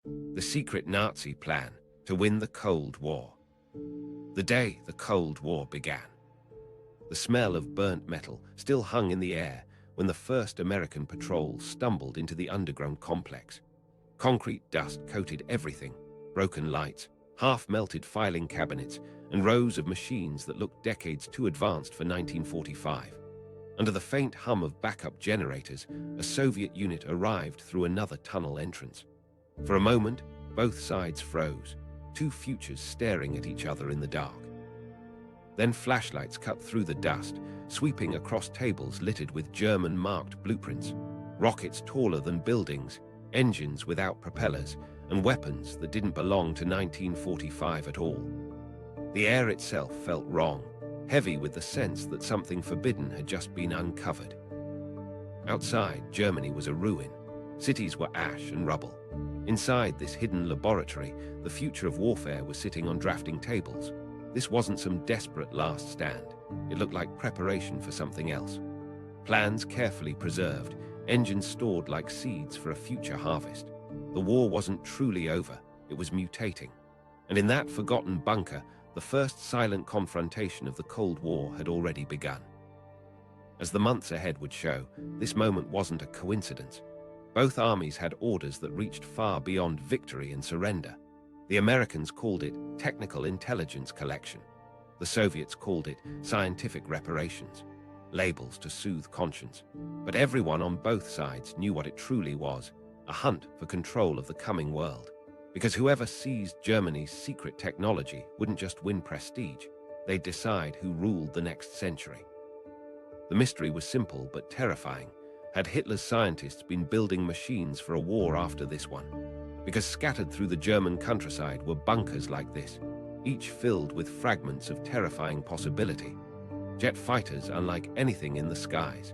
The secret Nazi plan to win the Cold War. The day the Cold War began. The smell of burnt metal still hung in the air when the first American patrol stumbled into the underground complex. Concrete dust coated everything, broken lights, half-melted filing cabinets, and rows of machines that looked decades too advanced for 1945. Under the faint hum of backup generators, a Soviet unit arrived through another tunnel entrance. For a moment, both sides froze, two futures staring at each other in the dark. Then flashlights cut through the dust, sweeping across tables littered with German-marked blueprints, rockets taller than buildings, engines without propellers, and weapons that didn't belong to 1945 at all. The air itself felt wrong, heavy with the sense that something forbidden had just been uncovered. Outside, Germany was a ruin. Cities were ash and rubble. Inside this hidden laboratory, the future of warfare was sitting on drafting tables. This wasn't some desperate last stand. It looked like preparation for something else. Plans carefully preserved, engines stored like seeds for a future harvest. The war wasn't truly over, it was mutating. And in that forgotten bunker, the first silent confrontation of the Cold War had already begun. As the months ahead would show, this moment wasn't a coincidence. Both armies had orders that reached far beyond victory and surrender. The Americans called it technical intelligence collection. The Soviets called it scientific reparations, labels to soothe conscience. But everyone on both sides knew what it truly was, a hunt for control of the coming world. Because whoever seized Germany's secret technology wouldn't just win prestige, they'd decide who ruled the next century. The mystery was simple but terrifying. Had Hitler's scientists been building machines for a war after this one? Because scattered through the German countryside were bunkers like this, each filled with fragments of terrifying possibility. Jet fighters unlike anything in the skies,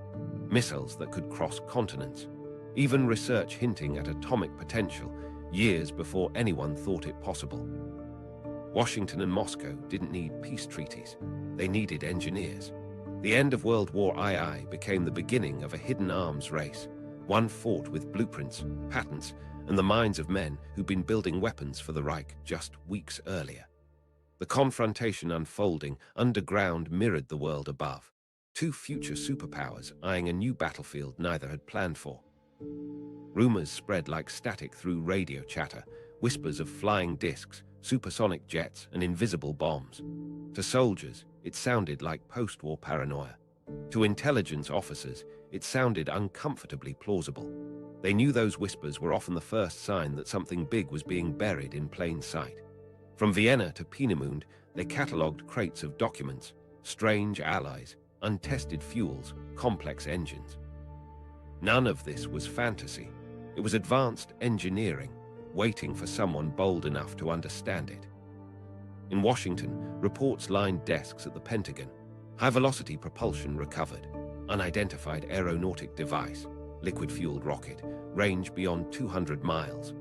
missiles that could cross continents, even research hinting at atomic potential years before anyone thought it possible. Washington and Moscow didn't need peace treaties, they needed engineers. The end of World War II became the beginning of a hidden arms race, one fought with blueprints, patents, and the minds of men who'd been building weapons for the Reich just weeks earlier. The confrontation unfolding underground mirrored the world above. Two future superpowers eyeing a new battlefield neither had planned for. Rumors spread like static through radio chatter, whispers of flying discs, supersonic jets, and invisible bombs. To soldiers, it sounded like post-war paranoia. To intelligence officers, it sounded uncomfortably plausible. They knew those whispers were often the first sign that something big was being buried in plain sight. From Vienna to Peenemünde, they catalogued crates of documents, strange allies, untested fuels, complex engines. None of this was fantasy. It was advanced engineering, waiting for someone bold enough to understand it. In Washington, reports lined desks at the Pentagon. High-velocity propulsion recovered, unidentified aeronautic device, liquid-fueled rocket, range beyond 200 miles.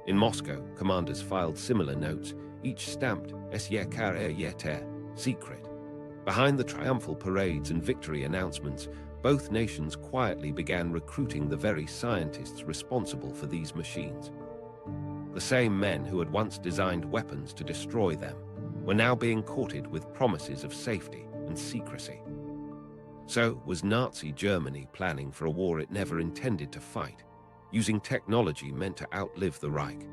In Moscow, commanders filed similar notes, each stamped secret. Behind the triumphal parades and victory announcements, both nations quietly began recruiting the very scientists responsible for these machines. The same men who had once designed weapons to destroy them were now being courted with promises of safety and secrecy. So was Nazi Germany planning for a war it never intended to fight, using technology meant to outlive the Reich?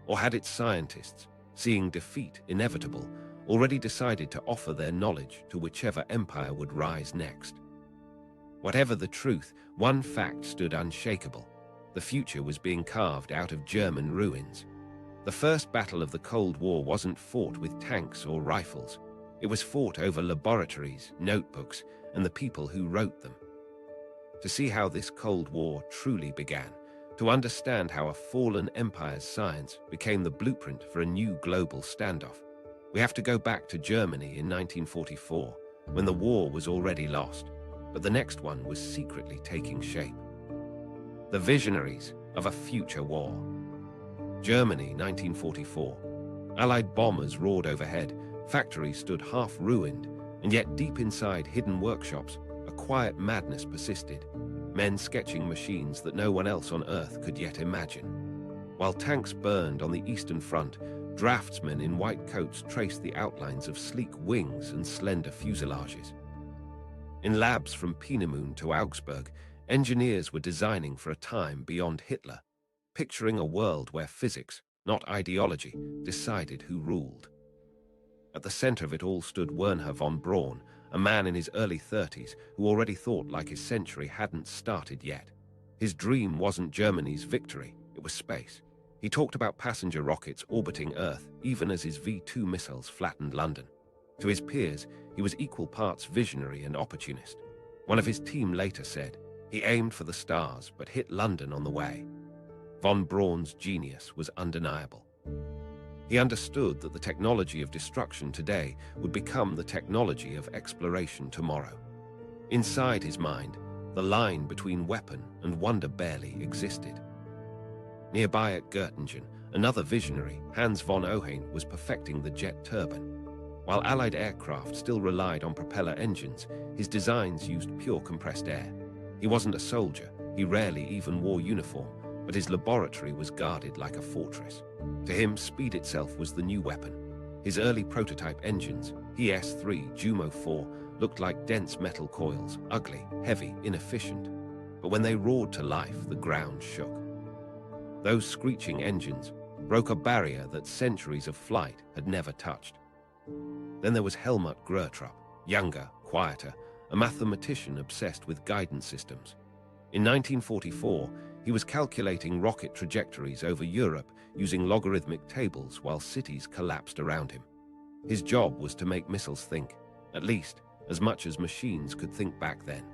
Or had its scientists, seeing defeat inevitable, already decided to offer their knowledge to whichever empire would rise next? Whatever the truth, one fact stood unshakable. The future was being carved out of German ruins. The first battle of the Cold War wasn't fought with tanks or rifles. It was fought over laboratories, notebooks, and the people who wrote them. To see how this Cold War truly began, to understand how a fallen empire's science became the blueprint for a new global standoff, we have to go back to Germany in 1944, when the war was already lost, but the next one was secretly taking shape. The Visionaries of a future war. Germany, 1944. Allied bombers roared overhead, factories stood half ruined, and yet deep inside hidden workshops, a quiet madness persisted, men sketching machines that no one else on Earth could yet imagine. While tanks burned on the Eastern Front, draftsmen in white coats traced the outlines of sleek wings and slender fuselages. In labs from Peenemünde to Augsburg, engineers were designing for a time beyond Hitler, picturing a world where physics, not ideology, decided who ruled. At the center of it all stood Wernher von Braun, a man in his early 30s who already thought like his century hadn't started yet. His dream wasn't Germany's victory, it was space. He talked about passenger rockets orbiting Earth, even as his V-2 missiles flattened London. To his peers, he was equal parts visionary and opportunist. One of his team later said, "He aimed for the stars, but hit London on the way." Von Braun's genius was undeniable. He understood that the technology of destruction today would become the technology of exploration tomorrow. Inside his mind, the line between weapon and wonder barely existed. Nearby at Göttingen, another visionary, Hans von Ohain, was perfecting the jet turbine. While Allied aircraft still relied on propeller engines, his designs used pure compressed air. He wasn't a soldier, he rarely even wore uniform, but his laboratory was guarded like a fortress. To him, speed itself was the new weapon. His early prototype engines, ES-3, Jumo 4, looked like dense metal coils, ugly, heavy, inefficient. But when they roared to life, the ground shook. Those screeching engines broke a barrier that centuries of flight had never touched. Then there was Helmut Grötrup, younger, quieter, a mathematician obsessed with guidance systems. In 1944, he was calculating rocket trajectories over Europe using logarithmic tables while cities collapsed around him. His job was to make missiles think, at least as much as machines could think back then.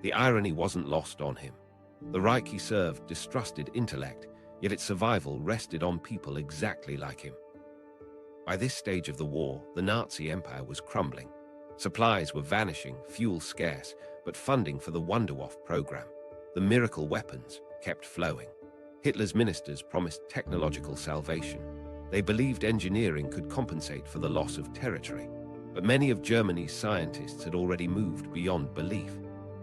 The irony wasn't lost on him. The Reich he served distrusted intellect, yet its survival rested on people exactly like him. By this stage of the war, the Nazi Empire was crumbling. Supplies were vanishing, fuel scarce, but funding for the Wunderwaffe program, the miracle weapons, kept flowing. Hitler's ministers promised technological salvation. They believed engineering could compensate for the loss of territory. But many of Germany's scientists had already moved beyond belief.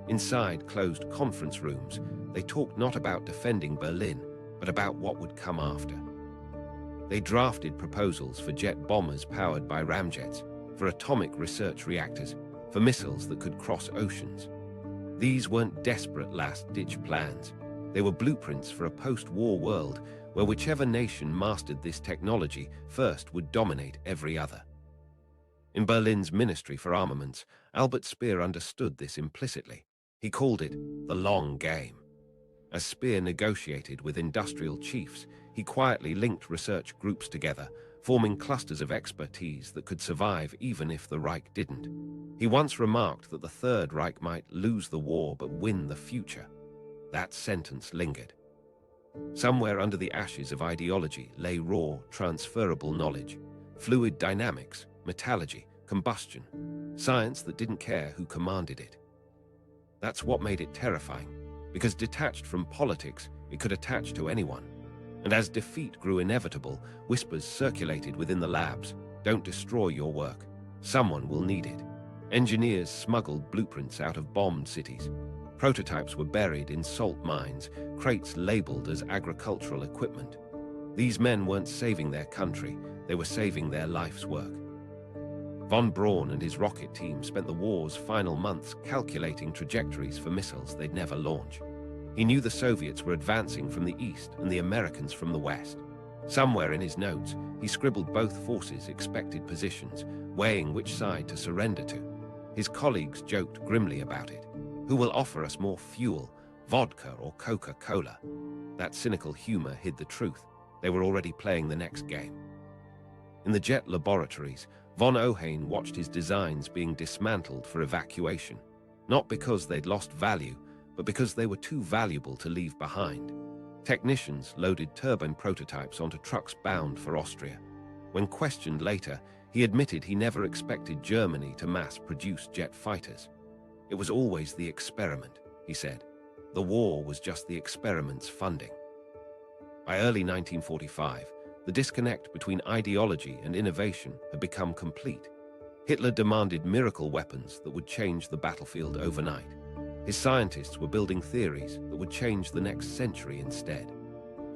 Inside closed conference rooms, they talked not about defending Berlin, but about what would come after. They drafted proposals for jet bombers powered by ramjets, for atomic research reactors, for missiles that could cross oceans. These weren't desperate last-ditch plans. They were blueprints for a post-war world where whichever nation mastered this technology first would dominate every other. In Berlin's Ministry for Armaments, Albert Speer understood this implicitly. He called it the long game. As Speer negotiated with industrial chiefs, he quietly linked research groups together, forming clusters of expertise that could survive even if the Reich didn't. He once remarked that the Third Reich might lose the war but win the future. That sentence lingered. Somewhere under the ashes of ideology lay raw, transferable knowledge, fluid dynamics, metallurgy, combustion, science that didn't care who commanded it. That's what made it terrifying, because detached from politics, it could attach to anyone. And as defeat grew inevitable, whispers circulated within the labs, "Don't destroy your work. Someone will need it." Engineers smuggled blueprints out of bombed cities. Prototypes were buried in salt mines, crates labeled as agricultural equipment. These men weren't saving their country, they were saving their life's work. Von Braun and his rocket team spent the war's final months calculating trajectories for missiles they'd never launch. He knew the Soviets were advancing from the east and the Americans from the west. Somewhere in his notes, he scribbled both forces' expected positions, weighing which side to surrender to. His colleagues joked grimly about it. Who will offer us more fuel, vodka or Coca-Cola? That cynical humor hid the truth. They were already playing the next game. In the jet laboratories, von Ohain watched his designs being dismantled for evacuation, not because they'd lost value, but because they were too valuable to leave behind. Technicians loaded turbine prototypes onto trucks bound for Austria. When questioned later, he admitted he never expected Germany to mass-produce jet fighters. It was always the experiment, he said. The war was just the experiment's funding. By early 1945, the disconnect between ideology and innovation had become complete. Hitler demanded miracle weapons that would change the battlefield overnight. His scientists were building theories that would change the next century instead.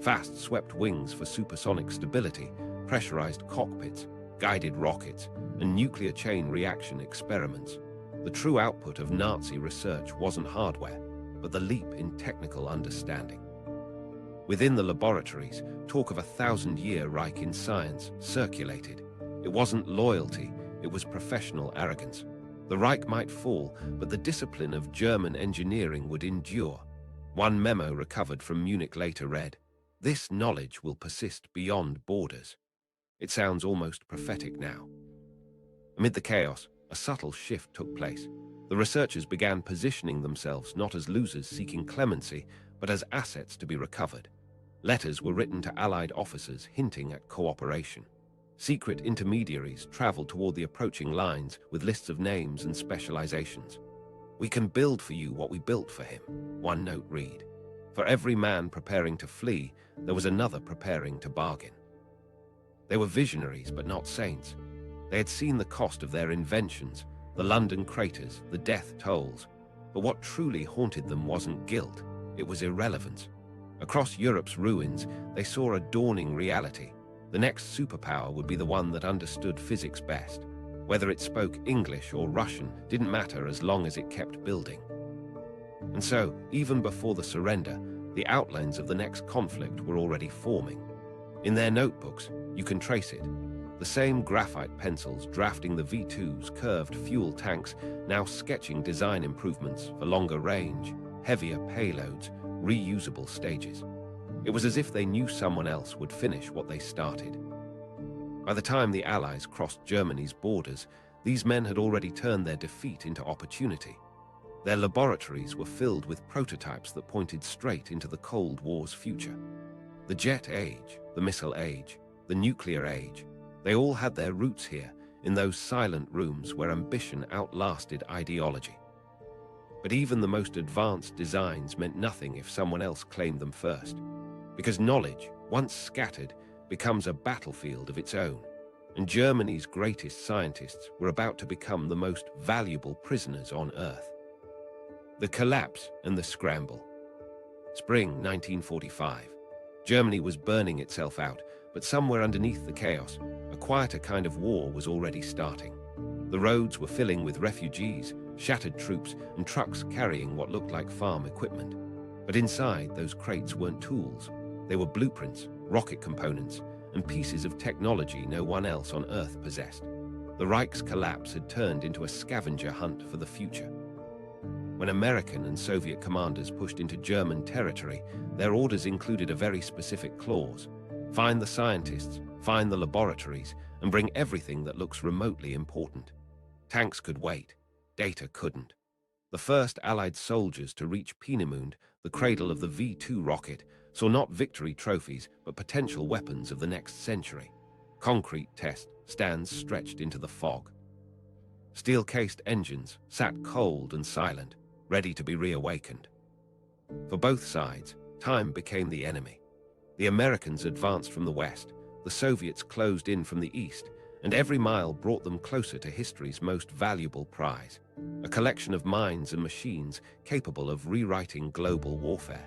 Fast swept wings for supersonic stability, pressurized cockpits, guided rockets, and nuclear chain reaction experiments. The true output of Nazi research wasn't hardware, but the leap in technical understanding. Within the laboratories, talk of a 1,000-year Reich in science circulated. It wasn't loyalty, it was professional arrogance. The Reich might fall, but the discipline of German engineering would endure. One memo recovered from Munich later read, "This knowledge will persist beyond borders." It sounds almost prophetic now. Amid the chaos, a subtle shift took place. The researchers began positioning themselves not as losers seeking clemency, but as assets to be recovered. Letters were written to Allied officers hinting at cooperation. Secret intermediaries traveled toward the approaching lines with lists of names and specializations. "We can build for you what we built for him," one note read. For every man preparing to flee, there was another preparing to bargain. They were visionaries, but not saints. They had seen the cost of their inventions, the London craters, the death tolls. But what truly haunted them wasn't guilt, it was irrelevance. Across Europe's ruins, they saw a dawning reality. The next superpower would be the one that understood physics best. Whether it spoke English or Russian didn't matter as long as it kept building. And so, even before the surrender, the outlines of the next conflict were already forming. In their notebooks, you can trace it. The same graphite pencils drafting the V2's curved fuel tanks, now sketching design improvements for longer range, heavier payloads, reusable stages. It was as if they knew someone else would finish what they started. By the time the Allies crossed Germany's borders, these men had already turned their defeat into opportunity. Their laboratories were filled with prototypes that pointed straight into the Cold War's future. The jet age, the missile age, the nuclear age, they all had their roots here, in those silent rooms where ambition outlasted ideology. But even the most advanced designs meant nothing if someone else claimed them first. Because knowledge, once scattered, becomes a battlefield of its own. And Germany's greatest scientists were about to become the most valuable prisoners on Earth. The collapse and the scramble. Spring 1945. Germany was burning itself out, but somewhere underneath the chaos, a quieter kind of war was already starting. The roads were filling with refugees, shattered troops, and trucks carrying what looked like farm equipment. But inside, those crates weren't tools. They were blueprints, rocket components, and pieces of technology no one else on Earth possessed. The Reich's collapse had turned into a scavenger hunt for the future. When American and Soviet commanders pushed into German territory, their orders included a very specific clause: find the scientists, find the laboratories, and bring everything that looks remotely important. Tanks could wait. Data couldn't. The first Allied soldiers to reach Peenemünde, the cradle of the V2 rocket, saw not victory trophies, but potential weapons of the next century. Concrete test stands stretched into the fog. Steel-cased engines sat cold and silent, ready to be reawakened. For both sides, time became the enemy. The Americans advanced from the west, the Soviets closed in from the east, and every mile brought them closer to history's most valuable prize, a collection of minds and machines capable of rewriting global warfare.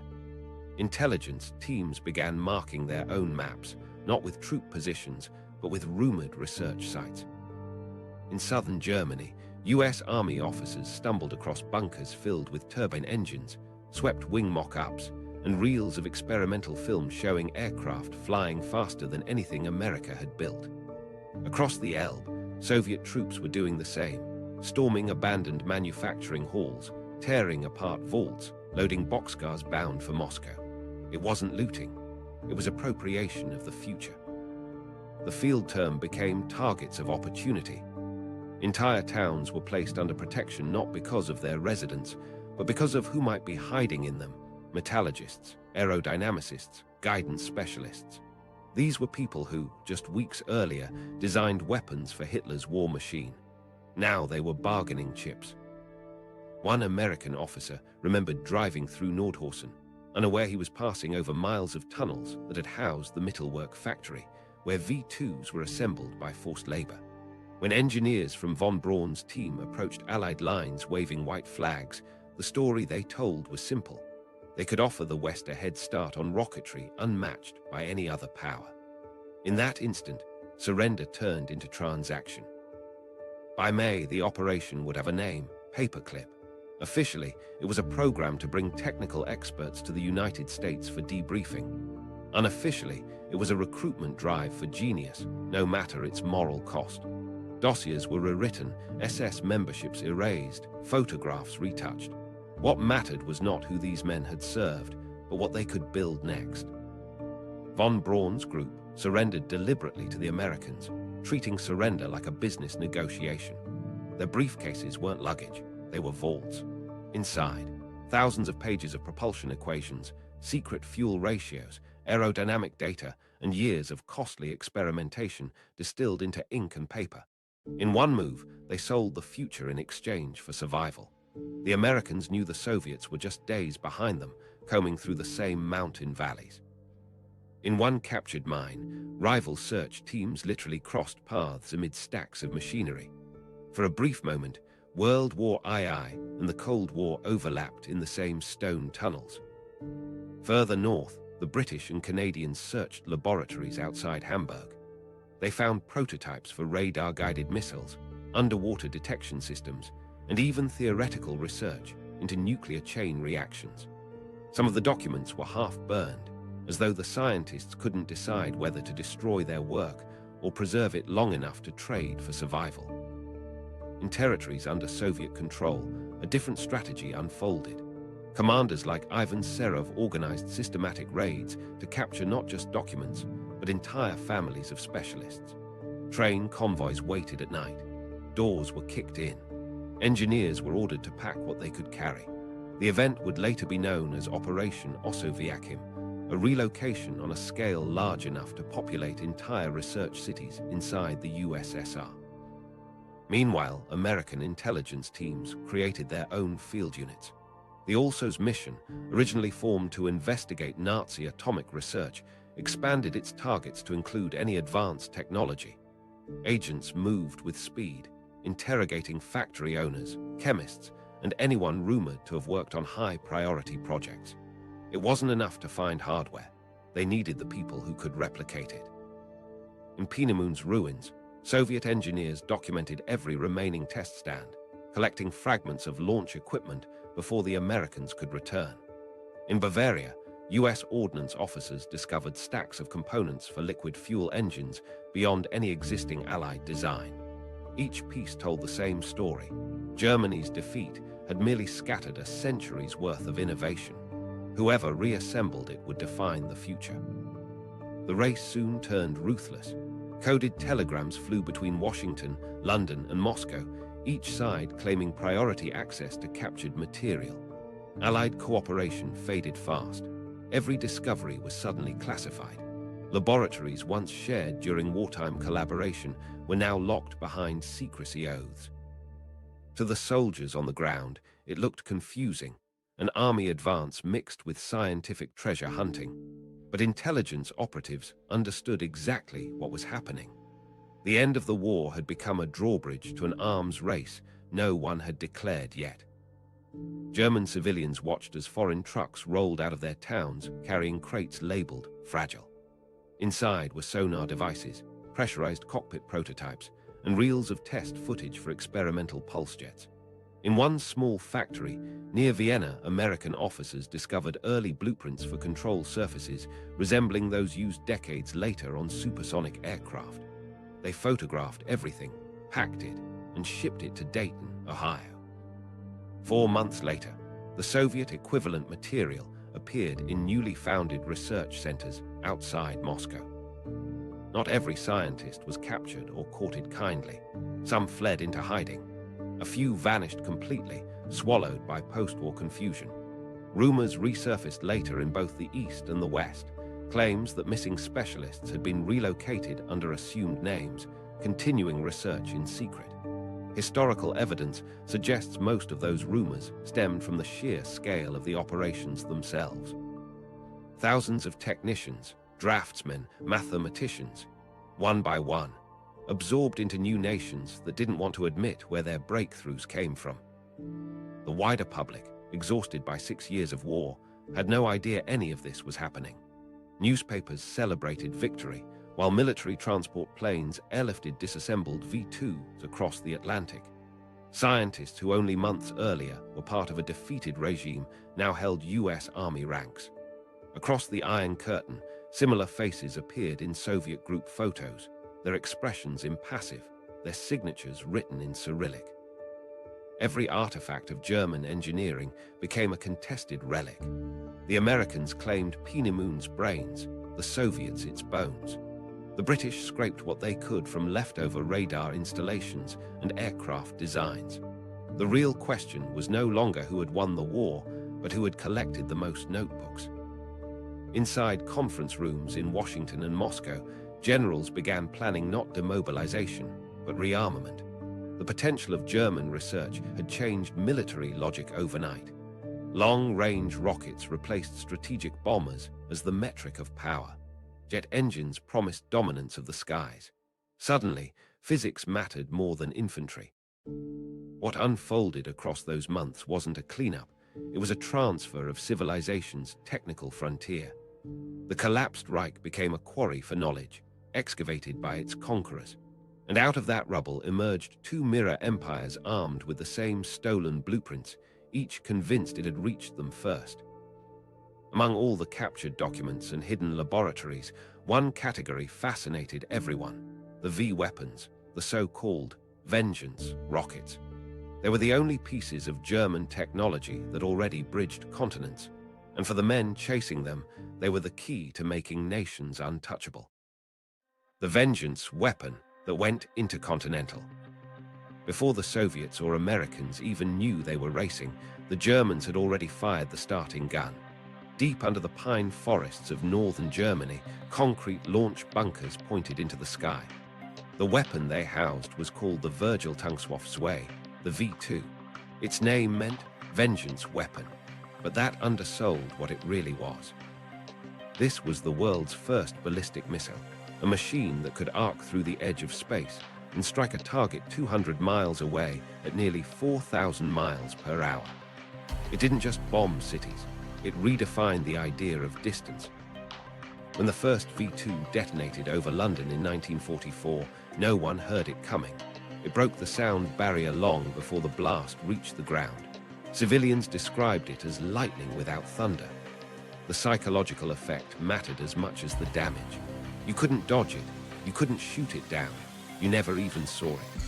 Intelligence teams began marking their own maps, not with troop positions, but with rumored research sites. In southern Germany, US Army officers stumbled across bunkers filled with turbine engines, swept wing mock-ups, and reels of experimental film showing aircraft flying faster than anything America had built. Across the Elbe, Soviet troops were doing the same, storming abandoned manufacturing halls, tearing apart vaults, loading boxcars bound for Moscow. It wasn't looting, it was appropriation of the future. The field term became targets of opportunity. Entire towns were placed under protection not because of their residents, but because of who might be hiding in them: metallurgists, aerodynamicists, guidance specialists. These were people who, just weeks earlier, designed weapons for Hitler's war machine. Now they were bargaining chips. One American officer remembered driving through Nordhausen, unaware he was passing over miles of tunnels that had housed the Mittelwerk factory, where V2s were assembled by forced labor. When engineers from von Braun's team approached Allied lines waving white flags, the story they told was simple. They could offer the West a head start on rocketry unmatched by any other power. In that instant, surrender turned into transaction. By May, the operation would have a name, Paperclip. Officially, it was a program to bring technical experts to the United States for debriefing. Unofficially, it was a recruitment drive for genius, no matter its moral cost. Dossiers were rewritten, SS memberships erased, photographs retouched. What mattered was not who these men had served, but what they could build next. Von Braun's group surrendered deliberately to the Americans, treating surrender like a business negotiation. Their briefcases weren't luggage, they were vaults. Inside, thousands of pages of propulsion equations, secret fuel ratios, aerodynamic data, and years of costly experimentation distilled into ink and paper. In one move, they sold the future in exchange for survival. The Americans knew the Soviets were just days behind them, combing through the same mountain valleys. In one captured mine, rival search teams literally crossed paths amid stacks of machinery. For a brief moment, World War II and the Cold War overlapped in the same stone tunnels. Further north, the British and Canadians searched laboratories outside Hamburg. They found prototypes for radar-guided missiles, underwater detection systems, and even theoretical research into nuclear chain reactions. Some of the documents were half-burned, as though the scientists couldn't decide whether to destroy their work or preserve it long enough to trade for survival. In territories under Soviet control, a different strategy unfolded. Commanders like Ivan Serov organized systematic raids to capture not just documents, but entire families of specialists. Train convoys waited at night. Doors were kicked in. Engineers were ordered to pack what they could carry. The event would later be known as Operation Osoaviakhim, a relocation on a scale large enough to populate entire research cities inside the USSR. Meanwhile, American intelligence teams created their own field units. The ALSO's mission, originally formed to investigate Nazi atomic research, expanded its targets to include any advanced technology. Agents moved with speed, interrogating factory owners, chemists, and anyone rumored to have worked on high-priority projects. It wasn't enough to find hardware. They needed the people who could replicate it. In Peenemün's ruins, Soviet engineers documented every remaining test stand, collecting fragments of launch equipment before the Americans could return. In Bavaria, US ordnance officers discovered stacks of components for liquid fuel engines beyond any existing Allied design. Each piece told the same story. Germany's defeat had merely scattered a century's worth of innovation. Whoever reassembled it would define the future. The race soon turned ruthless. Coded telegrams flew between Washington, London, and Moscow, each side claiming priority access to captured material. Allied cooperation faded fast. Every discovery was suddenly classified. Laboratories once shared during wartime collaboration were now locked behind secrecy oaths. To the soldiers on the ground, it looked confusing, an army advance mixed with scientific treasure hunting. But intelligence operatives understood exactly what was happening. The end of the war had become a drawbridge to an arms race no one had declared yet. German civilians watched as foreign trucks rolled out of their towns carrying crates labeled fragile. Inside were sonar devices, pressurized cockpit prototypes, and reels of test footage for experimental pulse jets. In one small factory near Vienna, American officers discovered early blueprints for control surfaces resembling those used decades later on supersonic aircraft. They photographed everything, packed it, and shipped it to Dayton, Ohio. 4 months later, the Soviet equivalent material appeared in newly founded research centers outside Moscow. Not every scientist was captured or courted kindly. Some fled into hiding. A few vanished completely, swallowed by post-war confusion. Rumors resurfaced later in both the East and the West, claims that missing specialists had been relocated under assumed names, continuing research in secret. Historical evidence suggests most of those rumors stemmed from the sheer scale of the operations themselves. Thousands of technicians, draftsmen, mathematicians, one by one, absorbed into new nations that didn't want to admit where their breakthroughs came from. The wider public, exhausted by 6 years of war, had no idea any of this was happening. Newspapers celebrated victory, while military transport planes airlifted disassembled V-2s across the Atlantic. Scientists who only months earlier were part of a defeated regime now held US Army ranks. Across the Iron Curtain, similar faces appeared in Soviet group photos, their expressions impassive, their signatures written in Cyrillic. Every artifact of German engineering became a contested relic. The Americans claimed Peenemoon's brains, the Soviets its bones. The British scraped what they could from leftover radar installations and aircraft designs. The real question was no longer who had won the war, but who had collected the most notebooks. Inside conference rooms in Washington and Moscow, generals began planning not demobilization, but rearmament. The potential of German research had changed military logic overnight. Long-range rockets replaced strategic bombers as the metric of power. Jet engines promised dominance of the skies. Suddenly, physics mattered more than infantry. What unfolded across those months wasn't a cleanup, it was a transfer of civilization's technical frontier. The collapsed Reich became a quarry for knowledge, excavated by its conquerors. And out of that rubble emerged two mirror empires armed with the same stolen blueprints, each convinced it had reached them first. Among all the captured documents and hidden laboratories, one category fascinated everyone: the V-weapons, the so-called vengeance rockets. They were the only pieces of German technology that already bridged continents, and for the men chasing them, they were the key to making nations untouchable. The vengeance weapon that went intercontinental. Before the Soviets or Americans even knew they were racing, the Germans had already fired the starting gun. Deep under the pine forests of northern Germany, concrete launch bunkers pointed into the sky. The weapon they housed was called the Vergeltungswaffe, the V-2. Its name meant vengeance weapon, but that undersold what it really was. This was the world's first ballistic missile, a machine that could arc through the edge of space and strike a target 200 miles away at nearly 4,000 miles per hour. It didn't just bomb cities, it redefined the idea of distance. When the first V-2 detonated over London in 1944, no one heard it coming. It broke the sound barrier long before the blast reached the ground. Civilians described it as lightning without thunder. The psychological effect mattered as much as the damage. You couldn't dodge it, you couldn't shoot it down, you never even saw it.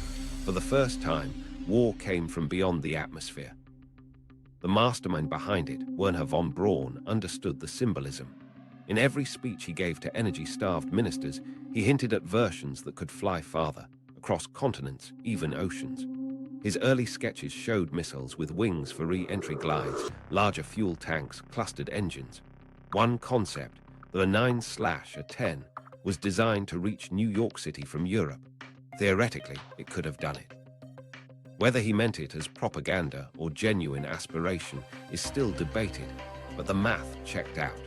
For the first time, war came from beyond the atmosphere. The mastermind behind it, Wernher von Braun, understood the symbolism. In every speech he gave to energy-starved ministers, he hinted at versions that could fly farther, across continents, even oceans. His early sketches showed missiles with wings for re-entry glides, larger fuel tanks, clustered engines. One concept, the 9/10, was designed to reach New York City from Europe. Theoretically, it could have done it. Whether he meant it as propaganda or genuine aspiration is still debated, but the math checked out.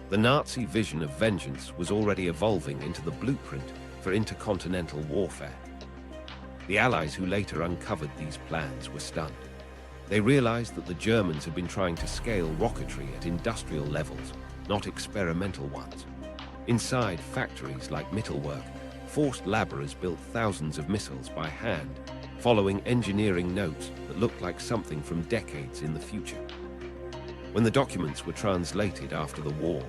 The Nazi vision of vengeance was already evolving into the blueprint for intercontinental warfare. The Allies who later uncovered these plans were stunned. They realized that the Germans had been trying to scale rocketry at industrial levels, not experimental ones. Inside factories like Mittelwerk, forced laborers built thousands of missiles by hand, following engineering notes that looked like something from decades in the future. When the documents were translated after the war,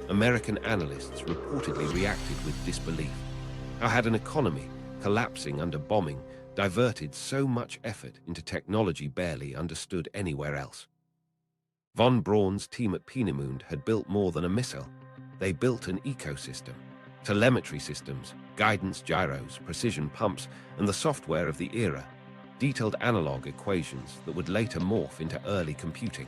American analysts reportedly reacted with disbelief. How had an economy, collapsing under bombing, diverted so much effort into technology barely understood anywhere else? Von Braun's team at Peenemünde had built more than a missile. They built an ecosystem. Telemetry systems, guidance gyros, precision pumps, and the software of the era, detailed analog equations that would later morph into early computing.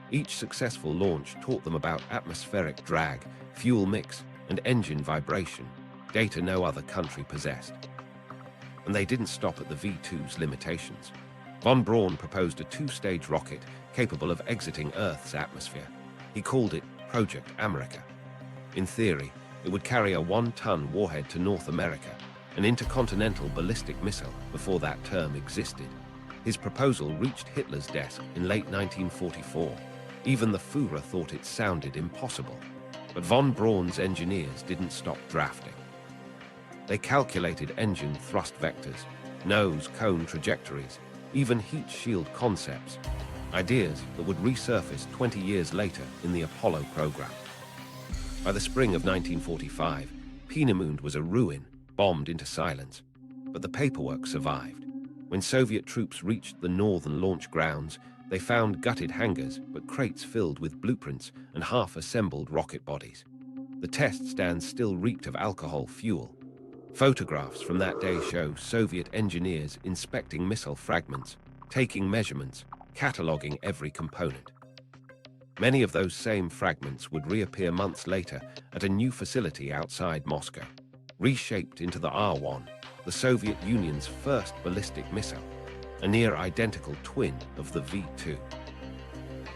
Each successful launch taught them about atmospheric drag, fuel mix, and engine vibration, data no other country possessed. And they didn't stop at the V-2's limitations. Von Braun proposed a two-stage rocket capable of exiting Earth's atmosphere. He called it Project America. In theory, it would carry a 1-ton warhead to North America, an intercontinental ballistic missile before that term existed. His proposal reached Hitler's desk in late 1944. Even the Führer thought it sounded impossible. But von Braun's engineers didn't stop drafting. They calculated engine thrust vectors, nose cone trajectories, even heat shield concepts, ideas that would resurface 20 years later in the Apollo program. By the spring of 1945, Peenemünde was a ruin, bombed into silence. But the paperwork survived. When Soviet troops reached the northern launch grounds, they found gutted hangars, but crates filled with blueprints and half-assembled rocket bodies. The test stands still reeked of alcohol fuel. Photographs from that day show Soviet engineers inspecting missile fragments, taking measurements, cataloging every component. Many of those same fragments would reappear months later at a new facility outside Moscow, reshaped into the R-1, the Soviet Union's first ballistic missile, a near-identical twin of the V-2.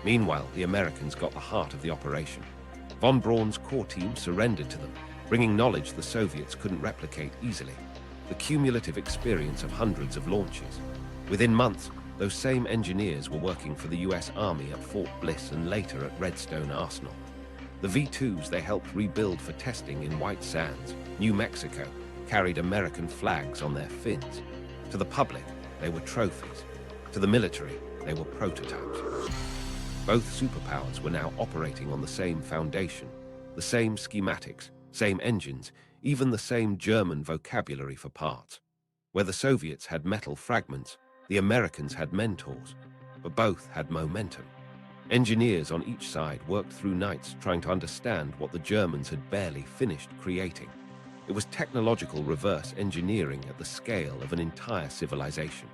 Meanwhile, the Americans got the heart of the operation. Von Braun's core team surrendered to them, bringing knowledge the Soviets couldn't replicate easily, the cumulative experience of hundreds of launches. Within months, those same engineers were working for the US Army at Fort Bliss and later at Redstone Arsenal. The V-2s they helped rebuild for testing in White Sands, New Mexico, carried American flags on their fins. To the public, they were trophies. To the military, they were prototypes. Both superpowers were now operating on the same foundation, the same schematics, same engines, even the same German vocabulary for parts. Where the Soviets had metal fragments, the Americans had mentors, but both had momentum. Engineers on each side worked through nights trying to understand what the Germans had barely finished creating. It was technological reverse engineering at the scale of an entire civilization.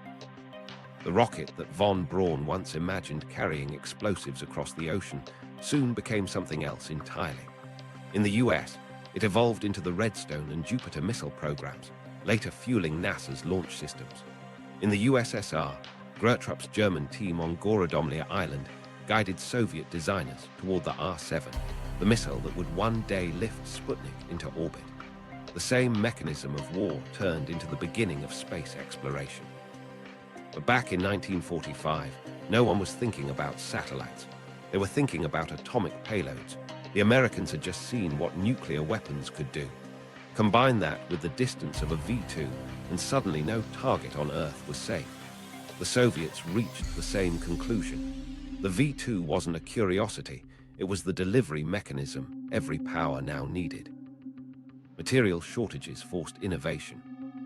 The rocket that von Braun once imagined carrying explosives across the ocean soon became something else entirely. In the US, it evolved into the Redstone and Jupiter missile programs, later fueling NASA's launch systems. In the USSR, Gertrup's German team on Gorodomlia Island guided Soviet designers toward the R-7, the missile that would one day lift Sputnik into orbit. The same mechanism of war turned into the beginning of space exploration. But back in 1945, no one was thinking about satellites. They were thinking about atomic payloads. The Americans had just seen what nuclear weapons could do. Combine that with the distance of a V-2, and suddenly no target on Earth was safe. The Soviets reached the same conclusion. The V-2 wasn't a curiosity, it was the delivery mechanism every power now needed. Material shortages forced innovation.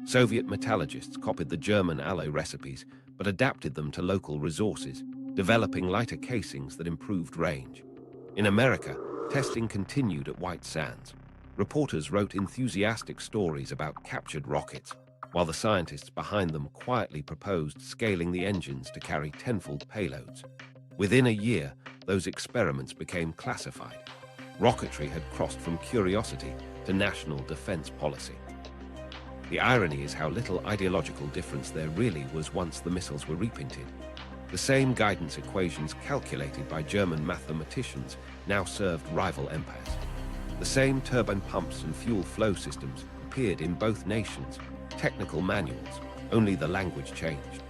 Soviet metallurgists copied the German alloy recipes, but adapted them to local resources, developing lighter casings that improved range. In America, testing continued at White Sands. Reporters wrote enthusiastic stories about captured rockets, while the scientists behind them quietly proposed scaling the engines to carry tenfold payloads. Within a year, those experiments became classified. Rocketry had crossed from curiosity to national defense policy. The irony is how little ideological difference there really was once the missiles were reprinted. The same guidance equations calculated by German mathematicians now served rival empires. The same turbine pumps and fuel flow systems appeared in both nations, technical manuals, only the language changed.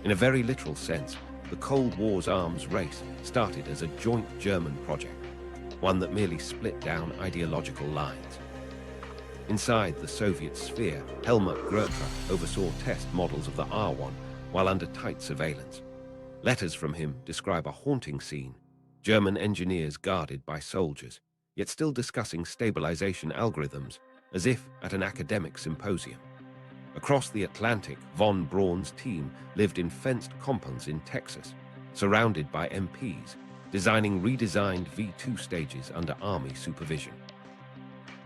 In a very literal sense, the Cold War's arms race started as a joint German project, one that merely split down ideological lines. Inside the Soviet sphere, Helmut Gertrup oversaw test models of the R-1 while under tight surveillance. Letters from him describe a haunting scene, German engineers guarded by soldiers, yet still discussing stabilization algorithms as if at an academic symposium. Across the Atlantic, von Braun's team lived in fenced compounds in Texas, surrounded by MPs, designing redesigned V-2 stages under Army supervision.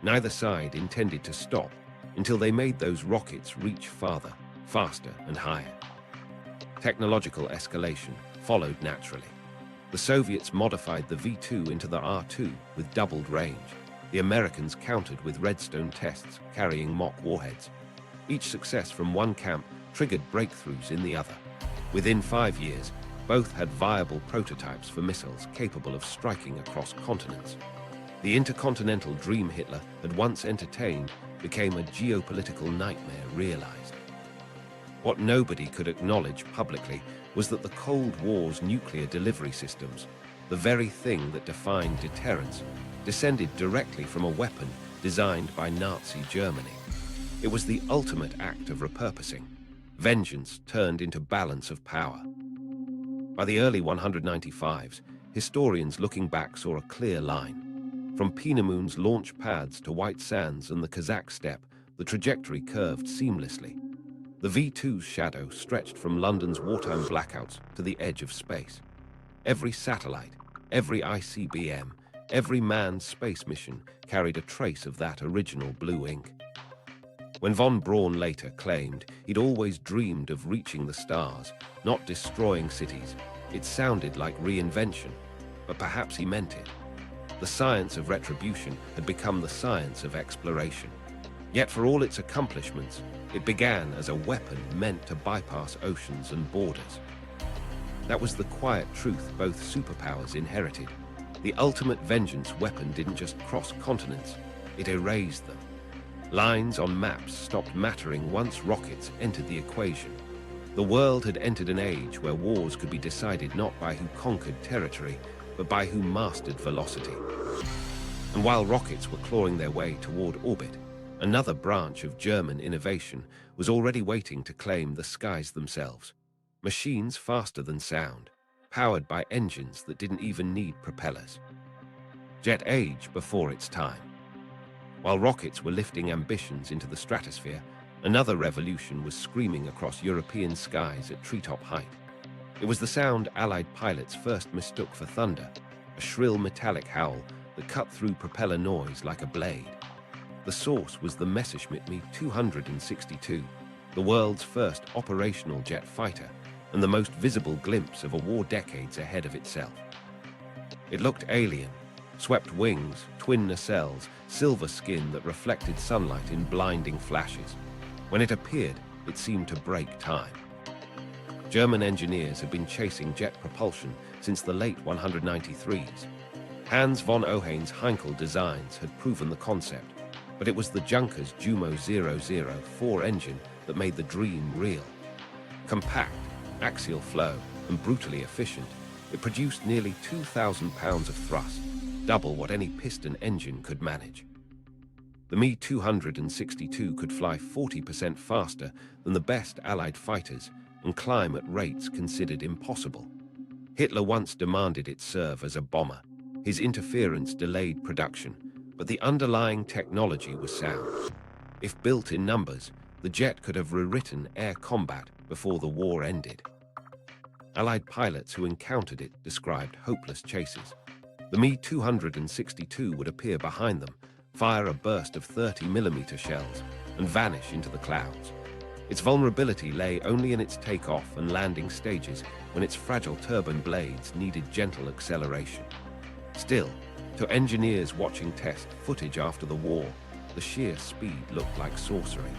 Neither side intended to stop until they made those rockets reach farther, faster, and higher. Technological escalation followed naturally. The Soviets modified the V-2 into the R-2 with doubled range. The Americans countered with Redstone tests carrying mock warheads. Each success from one camp triggered breakthroughs in the other. Within 5 years, both had viable prototypes for missiles capable of striking across continents. The intercontinental dream Hitler had once entertained became a geopolitical nightmare realized. What nobody could acknowledge publicly was that the Cold War's nuclear delivery systems, the very thing that defined deterrence, descended directly from a weapon designed by Nazi Germany. It was the ultimate act of repurposing, vengeance turned into balance of power. By the early 195s, historians looking back saw a clear line. From Peenemün's Launchpads to White Sands and the Kazakh steppe, the trajectory curved seamlessly. The V-2's shadow stretched from London's wartime blackouts to the edge of space. Every satellite, every ICBM, every manned space mission carried a trace of that original blue ink. When von Braun later claimed he'd always dreamed of reaching the stars, not destroying cities, it sounded like reinvention, but perhaps he meant it. The science of retribution had become the science of exploration. Yet for all its accomplishments, it began as a weapon meant to bypass oceans and borders. That was the quiet truth both superpowers inherited. The ultimate vengeance weapon didn't just cross continents, it erased them. Lines on maps stopped mattering once rockets entered the equation. The world had entered an age where wars could be decided not by who conquered territory, but by who mastered velocity. And while rockets were clawing their way toward orbit, another branch of German innovation was already waiting to claim the skies themselves. Machines faster than sound, powered by engines that didn't even need propellers. Jet age before its time. While rockets were lifting ambitions into the stratosphere, another revolution was screaming across European skies at treetop height. It was the sound Allied pilots first mistook for thunder, a shrill metallic howl that cut through propeller noise like a blade. The source was the Messerschmitt Me-262, the world's first operational jet fighter, and the most visible glimpse of a war decades ahead of itself. It looked alien, swept wings, twin nacelles, silver skin that reflected sunlight in blinding flashes. When it appeared, it seemed to break time. German engineers had been chasing jet propulsion since the late 193s. Hans von Ohain's Heinkel designs had proven the concept, but it was the Junkers Jumo 004 engine that made the dream real. Compact, axial flow, and brutally efficient, it produced nearly 2,000 pounds of thrust, double what any piston engine could manage. The Me-262 could fly 40% faster than the best Allied fighters and climb at rates considered impossible. Hitler once demanded it serve as a bomber. His interference delayed production, but the underlying technology was sound. If built in numbers, the jet could have rewritten air combat before the war ended. Allied pilots who encountered it described hopeless chases. The Me-262 would appear behind them, fire a burst of 30mm shells, and vanish into the clouds. Its vulnerability lay only in its takeoff and landing stages when its fragile turbine blades needed gentle acceleration. Still, to engineers watching test footage after the war, the sheer speed looked like sorcery.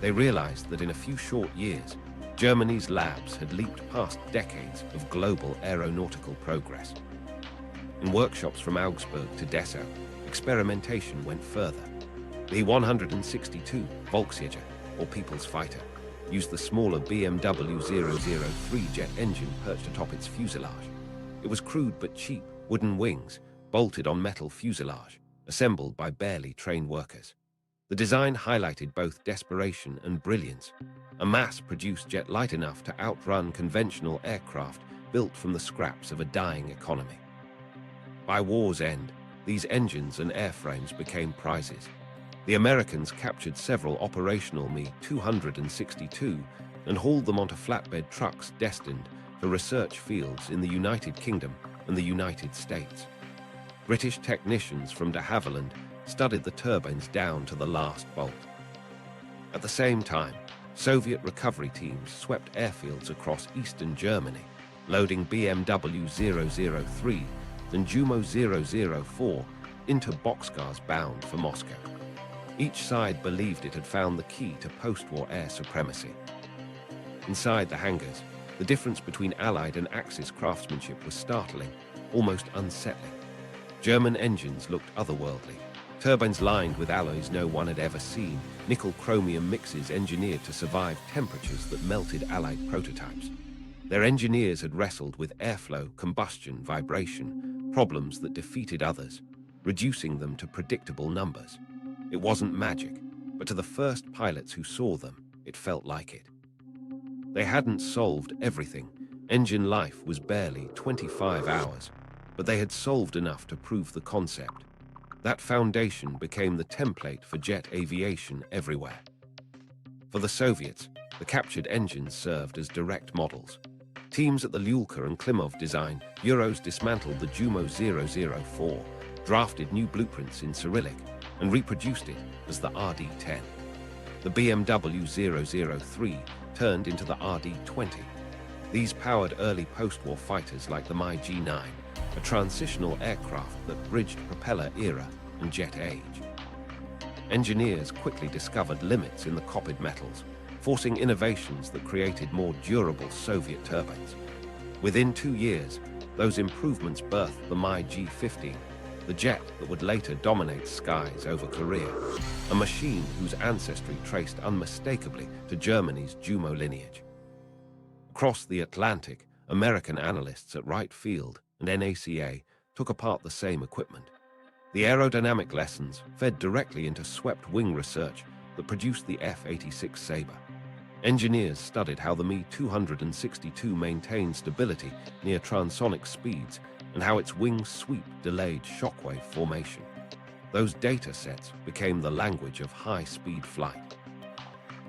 They realized that in a few short years, Germany's labs had leaped past decades of global aeronautical progress. In workshops from Augsburg to Dessau, experimentation went further. The 162 Volksjäger, or People's Fighter, used the smaller BMW 003 jet engine perched atop its fuselage. It was crude but cheap, wooden wings, bolted on metal fuselage, assembled by barely trained workers. The design highlighted both desperation and brilliance, a mass-produced jet light enough to outrun conventional aircraft built from the scraps of a dying economy. By war's end, these engines and airframes became prizes. The Americans captured several operational Me-262 and hauled them onto flatbed trucks destined for research fields in the United Kingdom and the United States. British technicians from de Havilland studied the turbines down to the last bolt. At the same time, Soviet recovery teams swept airfields across eastern Germany, loading BMW 003 and Jumo 004 into boxcars bound for Moscow. Each side believed it had found the key to post-war air supremacy. Inside the hangars, the difference between Allied and Axis craftsmanship was startling, almost unsettling. German engines looked otherworldly, turbines lined with alloys no one had ever seen, nickel-chromium mixes engineered to survive temperatures that melted Allied prototypes. Their engineers had wrestled with airflow, combustion, vibration, problems that defeated others, reducing them to predictable numbers. It wasn't magic, but to the first pilots who saw them, it felt like it. They hadn't solved everything. Engine life was barely 25 hours, but they had solved enough to prove the concept. That foundation became the template for jet aviation everywhere. For the Soviets, the captured engines served as direct models. Teams at the Lyulka and Klimov design, Euros dismantled the Jumo 004, drafted new blueprints in Cyrillic, and reproduced it as the RD-10. The BMW 003 turned into the RD-20. These powered early post-war fighters like the Mi-G9, a transitional aircraft that bridged propeller era and jet age. Engineers quickly discovered limits in the copied metals, forcing innovations that created more durable Soviet turbines. Within 2 years, those improvements birthed the Mi-G15, the jet that would later dominate skies over Korea, a machine whose ancestry traced unmistakably to Germany's Jumo lineage. Across the Atlantic, American analysts at Wright Field and NACA took apart the same equipment. The aerodynamic lessons fed directly into swept-wing research that produced the F-86 Sabre. Engineers studied how the Mi-262 maintained stability near transonic speeds and how its wing sweep delayed shockwave formation. Those data sets became the language of high-speed flight.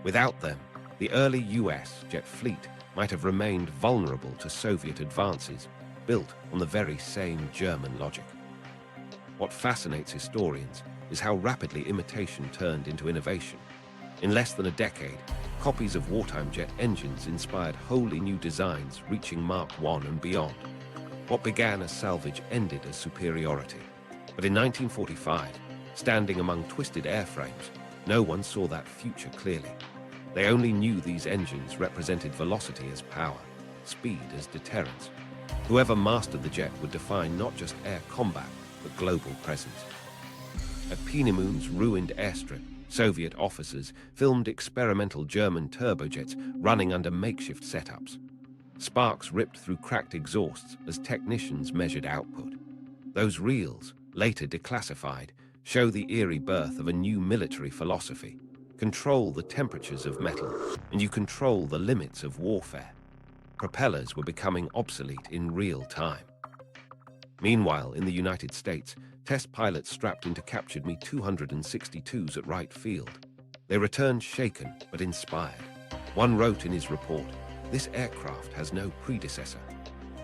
Without them, the early US jet fleet might have remained vulnerable to Soviet advances, built on the very same German logic. What fascinates historians is how rapidly imitation turned into innovation. In less than a decade, copies of wartime jet engines inspired wholly new designs reaching Mach 1 and beyond. What began as salvage ended as superiority. But in 1945, standing among twisted airframes, no one saw that future clearly. They only knew these engines represented velocity as power, speed as deterrence. Whoever mastered the jet would define not just air combat, but global presence. At Peenemünde's ruined airstrip, Soviet officers filmed experimental German turbojets running under makeshift setups. Sparks ripped through cracked exhausts as technicians measured output. Those reels, later declassified, show the eerie birth of a new military philosophy. Control the temperatures of metal, and you control the limits of warfare. Propellers were becoming obsolete in real time. Meanwhile, in the United States, test pilots strapped into captured Mi-262s at Wright Field. They returned shaken but inspired. One wrote in his report, "This aircraft has no predecessor."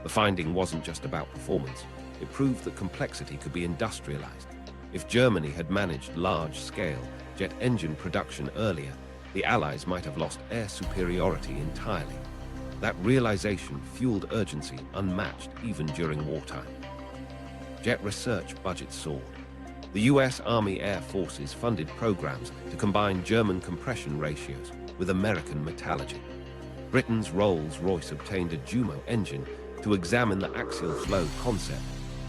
The finding wasn't just about performance. It proved that complexity could be industrialized. If Germany had managed large-scale jet engine production earlier, the Allies might have lost air superiority entirely. That realization fueled urgency unmatched even during wartime. Jet research budgets soared. The US Army Air Forces funded programs to combine German compression ratios with American metallurgy. Britain's Rolls-Royce obtained a Jumo engine to examine the axial flow concept,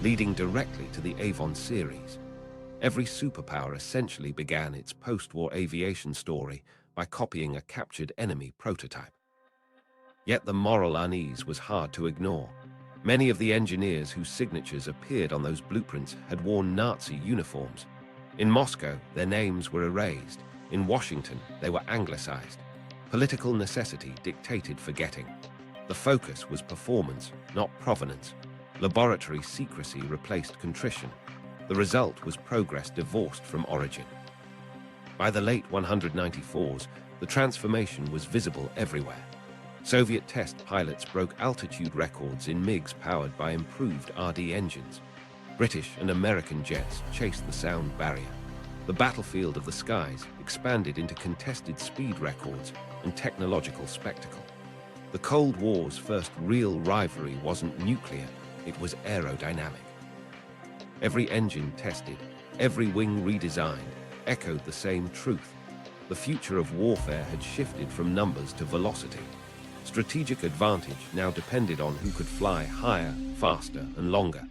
leading directly to the Avon series. Every superpower essentially began its post-war aviation story by copying a captured enemy prototype. Yet the moral unease was hard to ignore. Many of the engineers whose signatures appeared on those blueprints had worn Nazi uniforms. In Moscow, their names were erased. In Washington, they were anglicized. Political necessity dictated forgetting. The focus was performance, not provenance. Laboratory secrecy replaced contrition. The result was progress divorced from origin. By the late 194s, the transformation was visible everywhere. Soviet test pilots broke altitude records in MiGs powered by improved RD engines. British and American jets chased the sound barrier. The battlefield of the skies expanded into contested speed records and technological spectacle. The Cold War's first real rivalry wasn't nuclear, it was aerodynamic. Every engine tested, every wing redesigned, echoed the same truth. The future of warfare had shifted from numbers to velocity. Strategic advantage now depended on who could fly higher, faster, and longer.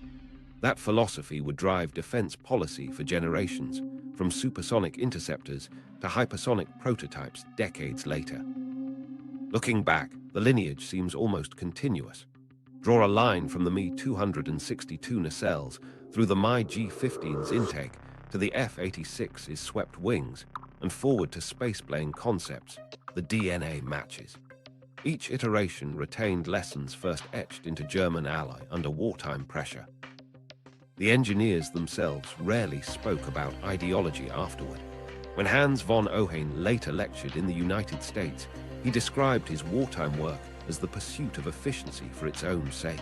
That philosophy would drive defense policy for generations, from supersonic interceptors to hypersonic prototypes decades later. Looking back, The lineage seems almost continuous. Draw a line from the Mi-262 nacelles through the Mi-G15's intake to the F-86's swept wings and forward to spaceplane concepts. The DNA matches. Each iteration retained lessons first etched into German alloy under wartime pressure. The engineers themselves rarely spoke about ideology afterward. When Hans von Ohain later lectured in the United States, he described his wartime work as the pursuit of efficiency for its own sake.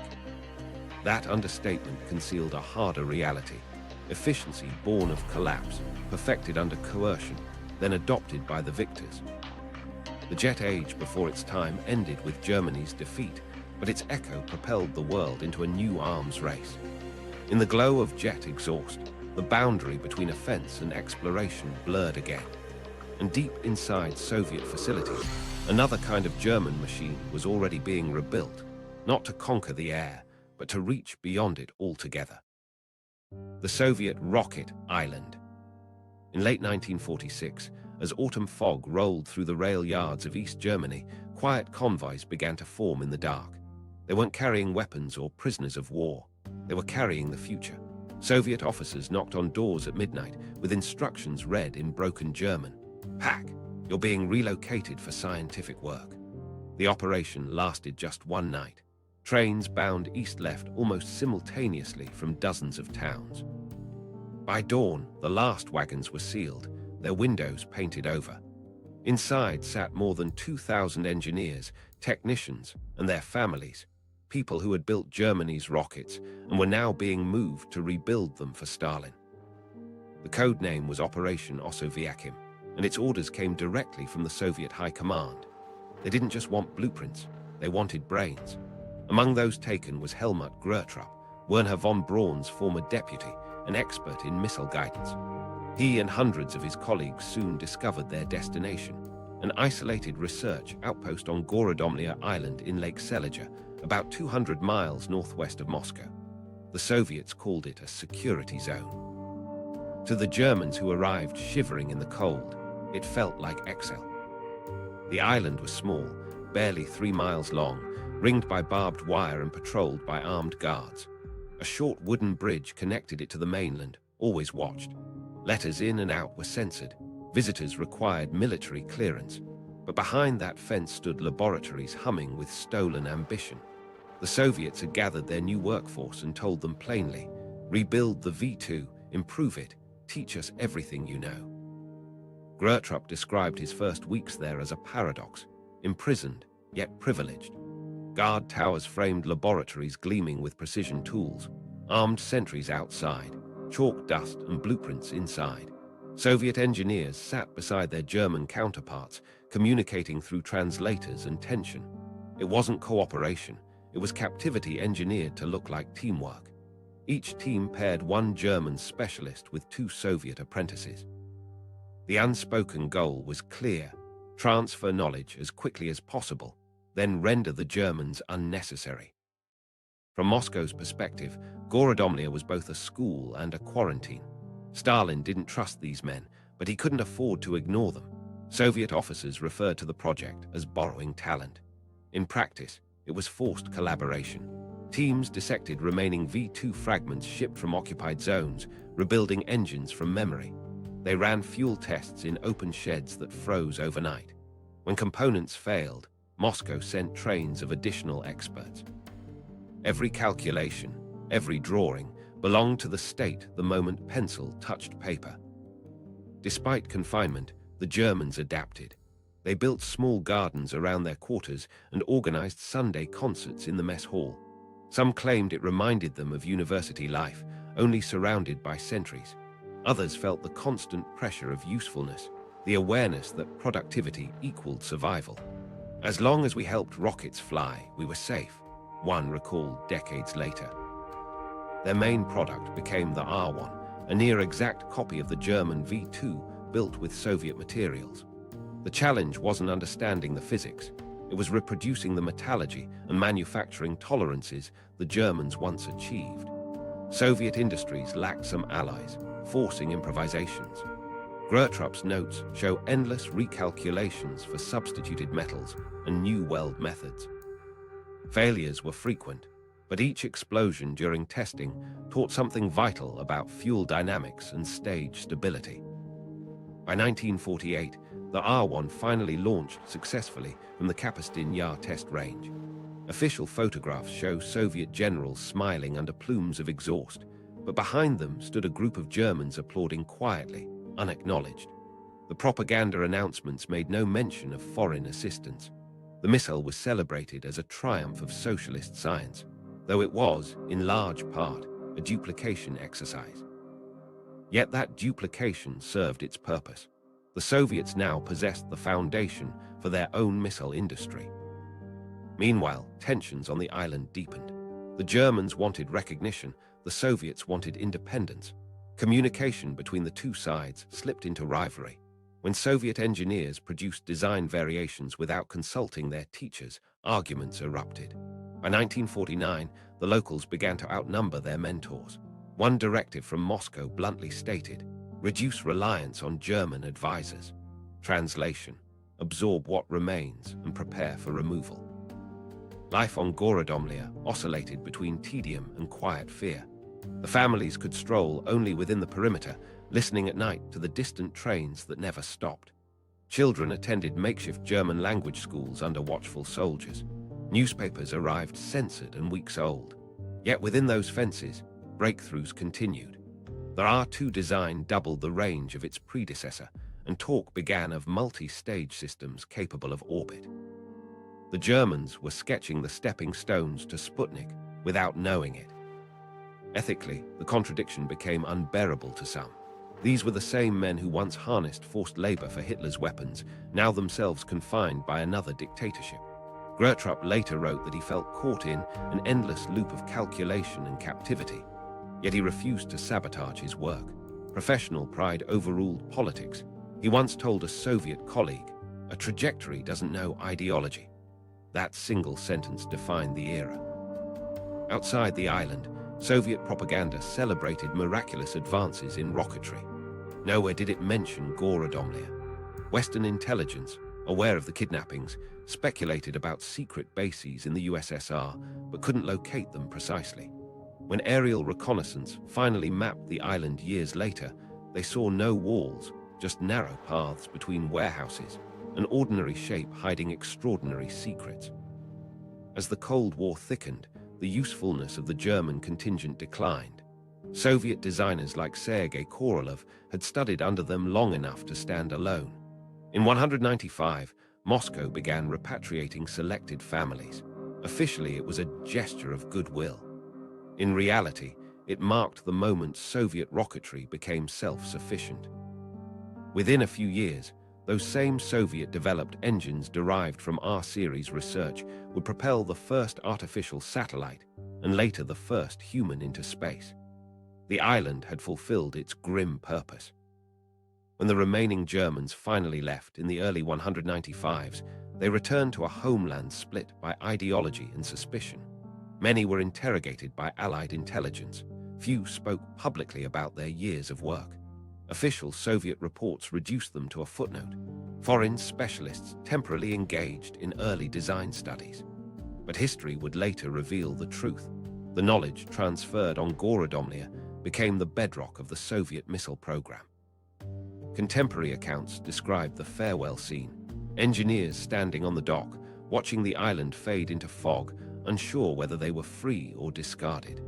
That understatement concealed a harder reality: efficiency born of collapse, perfected under coercion, then adopted by the victors. The jet age before its time ended with Germany's defeat, but its echo propelled the world into a new arms race. In the glow of jet exhaust, the boundary between offense and exploration blurred again. And deep inside Soviet facilities, another kind of German machine was already being rebuilt, not to conquer the air, but to reach beyond it altogether. The Soviet rocket island. In late 1946, as autumn fog rolled through the rail yards of East Germany, quiet convoys began to form in the dark. They weren't carrying weapons or prisoners of war. They were carrying the future. Soviet officers knocked on doors at midnight with instructions read in broken German. Pack, you're being relocated for scientific work. The operation lasted just one night. Trains bound east-left almost simultaneously from dozens of towns. By dawn, the last wagons were sealed, their windows painted over. Inside sat more than 2,000 engineers, technicians, and their families, people who had built Germany's rockets and were now being moved to rebuild them for Stalin. The code name was Operation Osoaviakhim, and its orders came directly from the Soviet High Command. They didn't just want blueprints, they wanted brains. Among those taken was Helmut Gurtrup, Wernher von Braun's former deputy, an expert in missile guidance. He and hundreds of his colleagues soon discovered their destination, an isolated research outpost on Gorodomlia Island in Lake Seleja, about 200 miles northwest of Moscow. The Soviets called it a security zone. To the Germans who arrived shivering in the cold, it felt like exile. The island was small, barely 3 miles long, ringed by barbed wire and patrolled by armed guards. A short wooden bridge connected it to the mainland, always watched. Letters in and out were censored. Visitors required military clearance. But behind that fence stood laboratories humming with stolen ambition. The Soviets had gathered their new workforce and told them plainly, rebuild the V2, improve it, teach us everything you know. Gurtrup described his first weeks there as a paradox, imprisoned, yet privileged. Guard towers framed laboratories gleaming with precision tools, armed sentries outside, chalk dust and blueprints inside. Soviet engineers sat beside their German counterparts, communicating through translators and tension. It wasn't cooperation, it was captivity engineered to look like teamwork. Each team paired one German specialist with 2 Soviet apprentices. The unspoken goal was clear: transfer knowledge as quickly as possible, then render the Germans unnecessary. From Moscow's perspective, Gorodomlia was both a school and a quarantine. Stalin didn't trust these men, but he couldn't afford to ignore them. Soviet officers referred to the project as borrowing talent. In practice, it was forced collaboration. Teams dissected remaining V2 fragments shipped from occupied zones, rebuilding engines from memory. They ran fuel tests in open sheds that froze overnight. When components failed, Moscow sent trains of additional experts. Every calculation, every drawing, belonged to the state the moment pencil touched paper. Despite confinement, the Germans adapted. They built small gardens around their quarters and organized Sunday concerts in the mess hall. Some claimed it reminded them of university life, only surrounded by sentries. Others felt the constant pressure of usefulness, the awareness that productivity equaled survival. As long as we helped rockets fly, we were safe, one recalled decades later. Their main product became the R1, a near-exact copy of the German V2 built with Soviet materials. The challenge wasn't understanding the physics, it was reproducing the metallurgy and manufacturing tolerances the Germans once achieved. Soviet industries lacked some allies, forcing improvisations. Gorodomlia's notes show endless recalculations for substituted metals and new weld methods. Failures were frequent, but each explosion during testing taught something vital about fuel dynamics and stage stability. By 1948, the R-1 finally launched successfully from the Kapustin Yar test range. Official photographs show Soviet generals smiling under plumes of exhaust, but behind them stood a group of Germans applauding quietly, unacknowledged. The propaganda announcements made no mention of foreign assistance. The missile was celebrated as a triumph of socialist science, though it was, in large part, a duplication exercise. Yet that duplication served its purpose. The Soviets now possessed the foundation for their own missile industry. Meanwhile, tensions on the island deepened. The Germans wanted recognition, the Soviets wanted independence. Communication between the two sides slipped into rivalry. When Soviet engineers produced design variations without consulting their teachers, arguments erupted. By 1949, the locals began to outnumber their mentors. One directive from Moscow bluntly stated, "Reduce reliance on German advisors." Translation: absorb what remains and prepare for removal. Life on Gorodomlia oscillated between tedium and quiet fear. The families could stroll only within the perimeter, listening at night to the distant trains that never stopped. Children attended makeshift German language schools under watchful soldiers. Newspapers arrived censored and weeks old. Yet within those fences, breakthroughs continued. The R2 design doubled the range of its predecessor, and talk began of multi-stage systems capable of orbit. The Germans were sketching the stepping stones to Sputnik without knowing it. Ethically, the contradiction became unbearable to some. These were the same men who once harnessed forced labor for Hitler's weapons, now themselves confined by another dictatorship. Gorodomlia later wrote that he felt caught in an endless loop of calculation and captivity, yet he refused to sabotage his work. Professional pride overruled politics. He once told a Soviet colleague, "A trajectory doesn't know ideology." That single sentence defined the era. Outside the island, Soviet propaganda celebrated miraculous advances in rocketry. Nowhere did it mention Gorodomlia. Western intelligence, aware of the kidnappings, speculated about secret bases in the USSR, but couldn't locate them precisely. When aerial reconnaissance finally mapped the island years later, they saw no walls, just narrow paths between warehouses, an ordinary shape hiding extraordinary secrets. As the Cold War thickened, the usefulness of the German contingent declined. Soviet designers like Sergei Korolev had studied under them long enough to stand alone. In 195, Moscow began repatriating selected families. Officially, it was a gesture of goodwill. In reality, it marked the moment Soviet rocketry became self-sufficient. Within a few years, those same Soviet-developed engines derived from R-series research would propel the first artificial satellite and later the first human into space. The island had fulfilled its grim purpose. When the remaining Germans finally left in the early 195s, they returned to a homeland split by ideology and suspicion. Many were interrogated by Allied intelligence. Few spoke publicly about their years of work. Official Soviet reports reduced them to a footnote. Foreign specialists temporarily engaged in early design studies. But history would later reveal the truth. The knowledge transferred on Gorodomlia became the bedrock of the Soviet missile program. Contemporary accounts describe the farewell scene. Engineers standing on the dock, watching the island fade into fog, unsure whether they were free or discarded.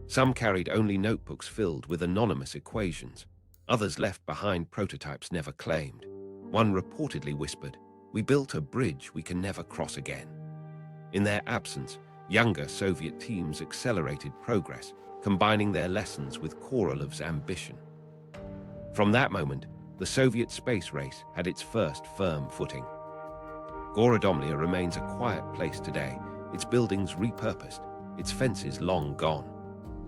Some carried only notebooks filled with anonymous equations. Others left behind prototypes never claimed. One reportedly whispered, "We built a bridge we can never cross again." In their absence, younger Soviet teams accelerated progress, combining their lessons with Korolev's ambition. From that moment, the Soviet space race had its first firm footing. Gorodomlia remains a quiet place today, its buildings repurposed, its fences long gone.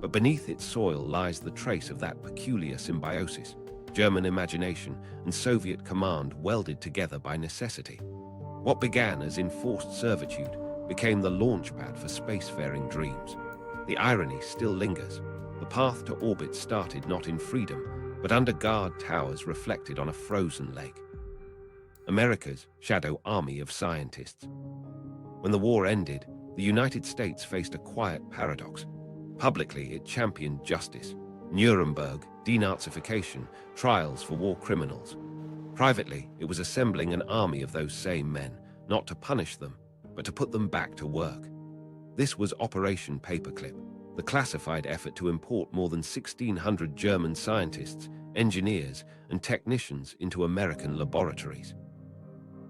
But beneath its soil lies the trace of that peculiar symbiosis, German imagination and Soviet command welded together by necessity. What began as enforced servitude became the launchpad for spacefaring dreams. The irony still lingers. The path to orbit started not in freedom, but under guard towers reflected on a frozen lake. America's shadow army of scientists. When the war ended, the United States faced a quiet paradox. Publicly, it championed justice, Nuremberg, denazification, trials for war criminals. Privately, it was assembling an army of those same men, not to punish them, but to put them back to work. This was Operation Paperclip, the classified effort to import more than 1,600 German scientists, engineers, and technicians into American laboratories.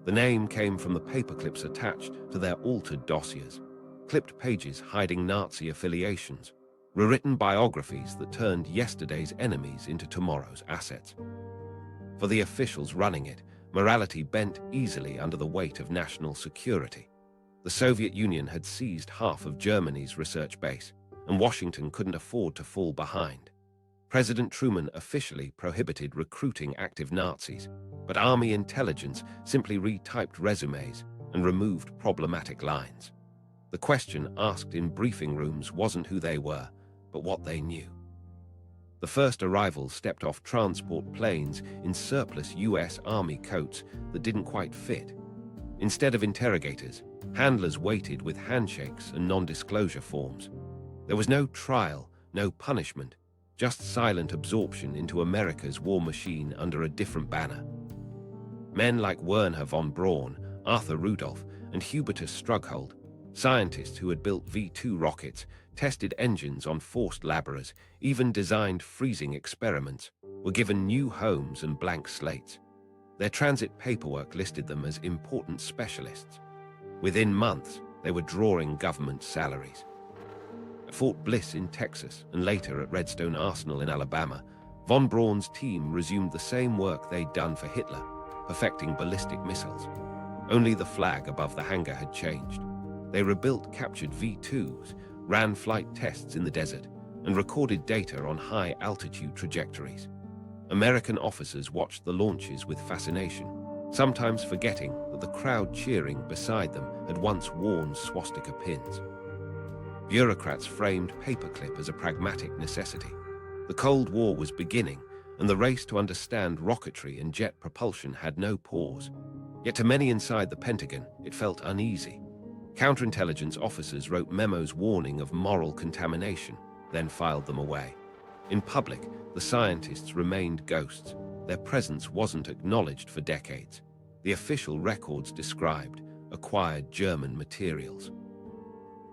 The name came from the paperclips attached to their altered dossiers, clipped pages hiding Nazi affiliations, rewritten biographies that turned yesterday's enemies into tomorrow's assets. For the officials running it, morality bent easily under the weight of national security. The Soviet Union had seized half of Germany's research base, and Washington couldn't afford to fall behind. President Truman officially prohibited recruiting active Nazis, but Army intelligence simply retyped resumes and removed problematic lines. The question asked in briefing rooms wasn't who they were, but what they knew. The first arrivals stepped off transport planes in surplus US Army coats that didn't quite fit. Instead of interrogators, handlers waited with handshakes and non-disclosure forms. There was no trial, no punishment, just silent absorption into America's war machine under a different banner. Men like Wernher von Braun, Arthur Rudolph, and Hubertus Strughold, scientists who had built V-2 rockets, tested engines on forced laborers, even designed freezing experiments, were given new homes and blank slates. Their transit paperwork listed them as important specialists. Within months, they were drawing government salaries. At Fort Bliss in Texas and later at Redstone Arsenal in Alabama, von Braun's team resumed the same work they'd done for Hitler, perfecting ballistic missiles. Only the flag above the hangar had changed. They rebuilt captured V-2s, ran flight tests in the desert, and recorded data on high-altitude trajectories. American officers watched the launches with fascination, sometimes forgetting that the crowd cheering beside them had once worn swastika pins. Bureaucrats framed Paperclip as a pragmatic necessity. The Cold War was beginning, and the race to understand rocketry and jet propulsion had no pause. Yet to many inside the Pentagon, it felt uneasy. Counterintelligence officers wrote memos warning of moral contamination, then filed them away. In public, the scientists remained ghosts. Their presence wasn't acknowledged for decades. The official records described acquired German materials.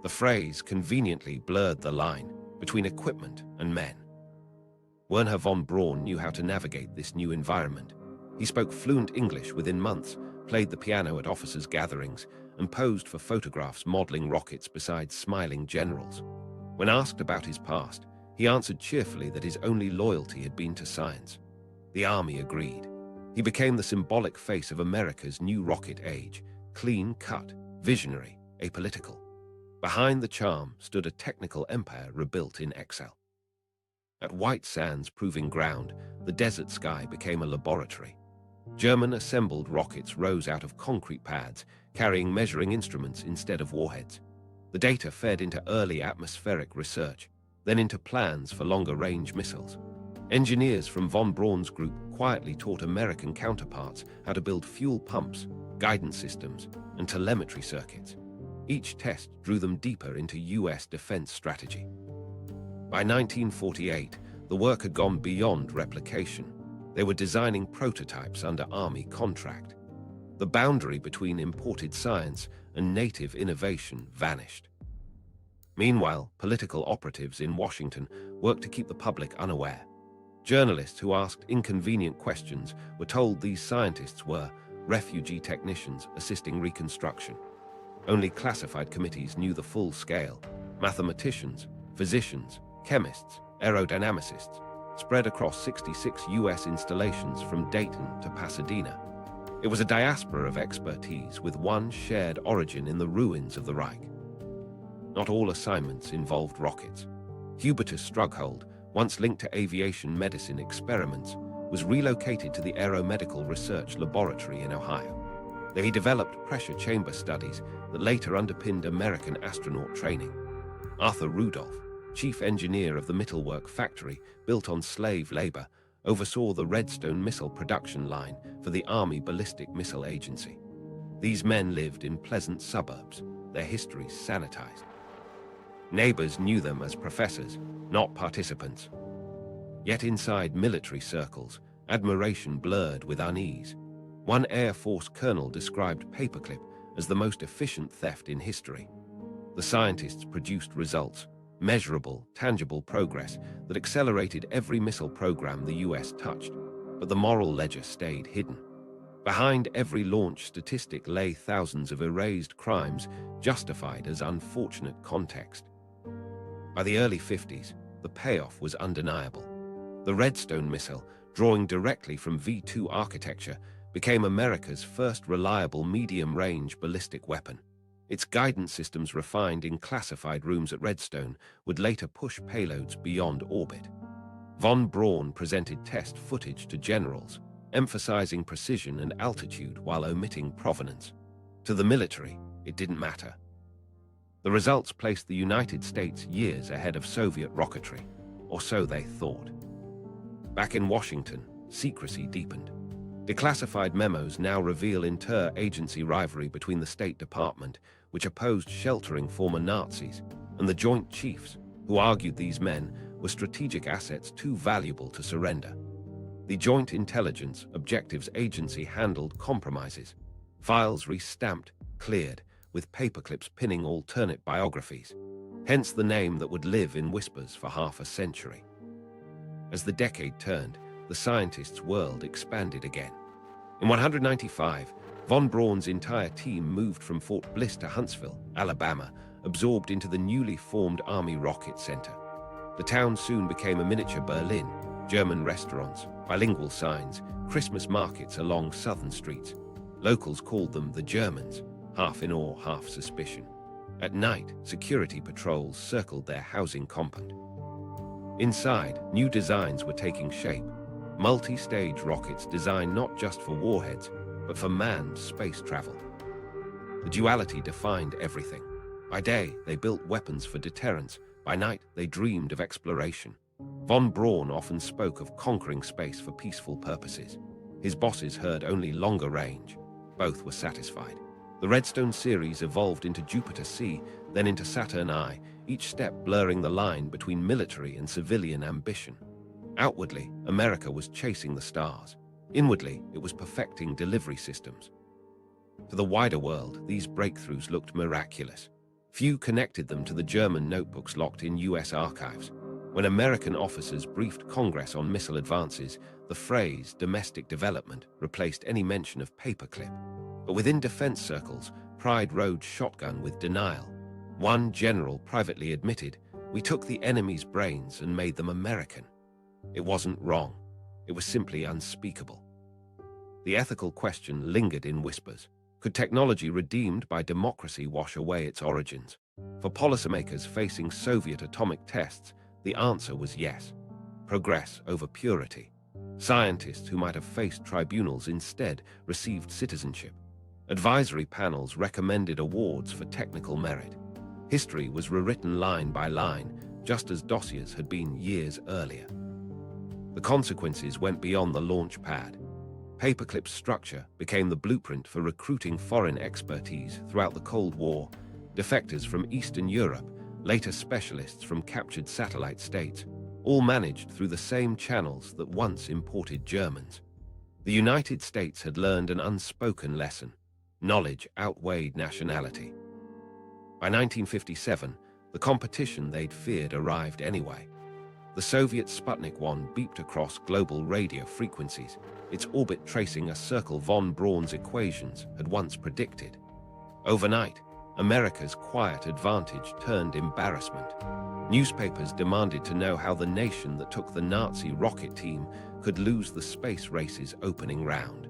The phrase conveniently blurred the line between equipment and men. Wernher von Braun knew how to navigate this new environment. He spoke fluent English within months, played the piano at officers' gatherings, and posed for photographs modeling rockets beside smiling generals. When asked about his past, he answered cheerfully that his only loyalty had been to science. The army agreed. He became the symbolic face of America's new rocket age, clean-cut, visionary, apolitical. Behind the charm stood a technical empire rebuilt in Excel. At White Sands Proving Ground, the desert sky became a laboratory. German-assembled rockets rose out of concrete pads, carrying measuring instruments instead of warheads. The data fed into early atmospheric research, then into plans for longer-range missiles. Engineers from von Braun's group quietly taught American counterparts how to build fuel pumps, guidance systems, and telemetry circuits. Each test drew them deeper into US defense strategy. By 1948, the work had gone beyond replication. They were designing prototypes under Army contract. The boundary between imported science and native innovation vanished. Meanwhile, political operatives in Washington worked to keep the public unaware. Journalists who asked inconvenient questions were told these scientists were refugee technicians assisting reconstruction. Only classified committees knew the full scale. Mathematicians, physicians, chemists, aerodynamicists, spread across 66 US installations from Dayton to Pasadena. It was a diaspora of expertise with one shared origin in the ruins of the Reich. Not all assignments involved rockets. Hubertus Strughold, once linked to aviation medicine experiments, was relocated to the Aeromedical Research Laboratory in Ohio. There he developed pressure chamber studies that later underpinned American astronaut training. Arthur Rudolph, chief engineer of the Mittelwerk factory built on slave labor, oversaw the Redstone missile production line for the Army Ballistic Missile Agency. These men lived in pleasant suburbs, their histories sanitized. Neighbors knew them as professors, not participants. Yet inside military circles, admiration blurred with unease. One Air Force colonel described Paperclip as the most efficient theft in history. The scientists produced results, measurable, tangible progress that accelerated every missile program the US touched, but the moral ledger stayed hidden. Behind every launch statistic lay thousands of erased crimes justified as unfortunate context. By the early 50s, the payoff was undeniable. The Redstone missile, drawing directly from V2 architecture, became America's first reliable medium-range ballistic weapon. Its guidance systems refined in classified rooms at Redstone would later push payloads beyond orbit. Von Braun presented test footage to generals, emphasizing precision and altitude while omitting provenance. To the military, it didn't matter. The results placed the United States years ahead of Soviet rocketry, or so they thought. Back in Washington, secrecy deepened. Declassified memos now reveal inter-agency rivalry between the State Department, which opposed sheltering former Nazis, and the Joint Chiefs, who argued these men were strategic assets too valuable to surrender. The Joint Intelligence Objectives Agency handled compromises. Files re-stamped, cleared, with paperclips pinning alternate biographies. Hence the name that would live in whispers for half a century. As the decade turned, the scientists' world expanded again. In 195, von Braun's entire team moved from Fort Bliss to Huntsville, Alabama, absorbed into the newly formed Army Rocket Center. The town soon became a miniature Berlin, German restaurants, bilingual signs, Christmas markets along southern streets. Locals called them the Germans, half in awe, half suspicion. At night, security patrols circled their housing compound. Inside, new designs were taking shape. Multi-stage rockets designed not just for warheads, but for manned space travel. The duality defined everything. By day, they built weapons for deterrence. By night, they dreamed of exploration. Von Braun often spoke of conquering space for peaceful purposes. His bosses heard only longer range. Both were satisfied. The Redstone series evolved into Jupiter C, then into Saturn I, each step blurring the line between military and civilian ambition. Outwardly, America was chasing the stars. Inwardly, it was perfecting delivery systems. To the wider world, these breakthroughs looked miraculous. Few connected them to the German notebooks locked in US archives. When American officers briefed Congress on missile advances, the phrase domestic development replaced any mention of paperclip. But within defense circles, pride rode shotgun with denial. One general privately admitted, "We took the enemy's brains and made them American." It wasn't wrong. It was simply unspeakable. The ethical question lingered in whispers. Could technology redeemed by democracy wash away its origins? For policymakers facing Soviet atomic tests, the answer was yes. Progress over purity. Scientists who might have faced tribunals instead received citizenship. Advisory panels recommended awards for technical merit. History was rewritten line by line, just as dossiers had been years earlier. The consequences went beyond the launch pad. Paperclip's structure became the blueprint for recruiting foreign expertise throughout the Cold War, defectors from Eastern Europe, later specialists from captured satellite states, all managed through the same channels that once imported Germans. The United States had learned an unspoken lesson. Knowledge outweighed nationality. By 1957, the competition they'd feared arrived anyway. The Soviet Sputnik 1 beeped across global radio frequencies, its orbit tracing a circle von Braun's equations had once predicted. Overnight, America's quiet advantage turned embarrassment. Newspapers demanded to know how the nation that took the Nazi rocket team could lose the space race's opening round.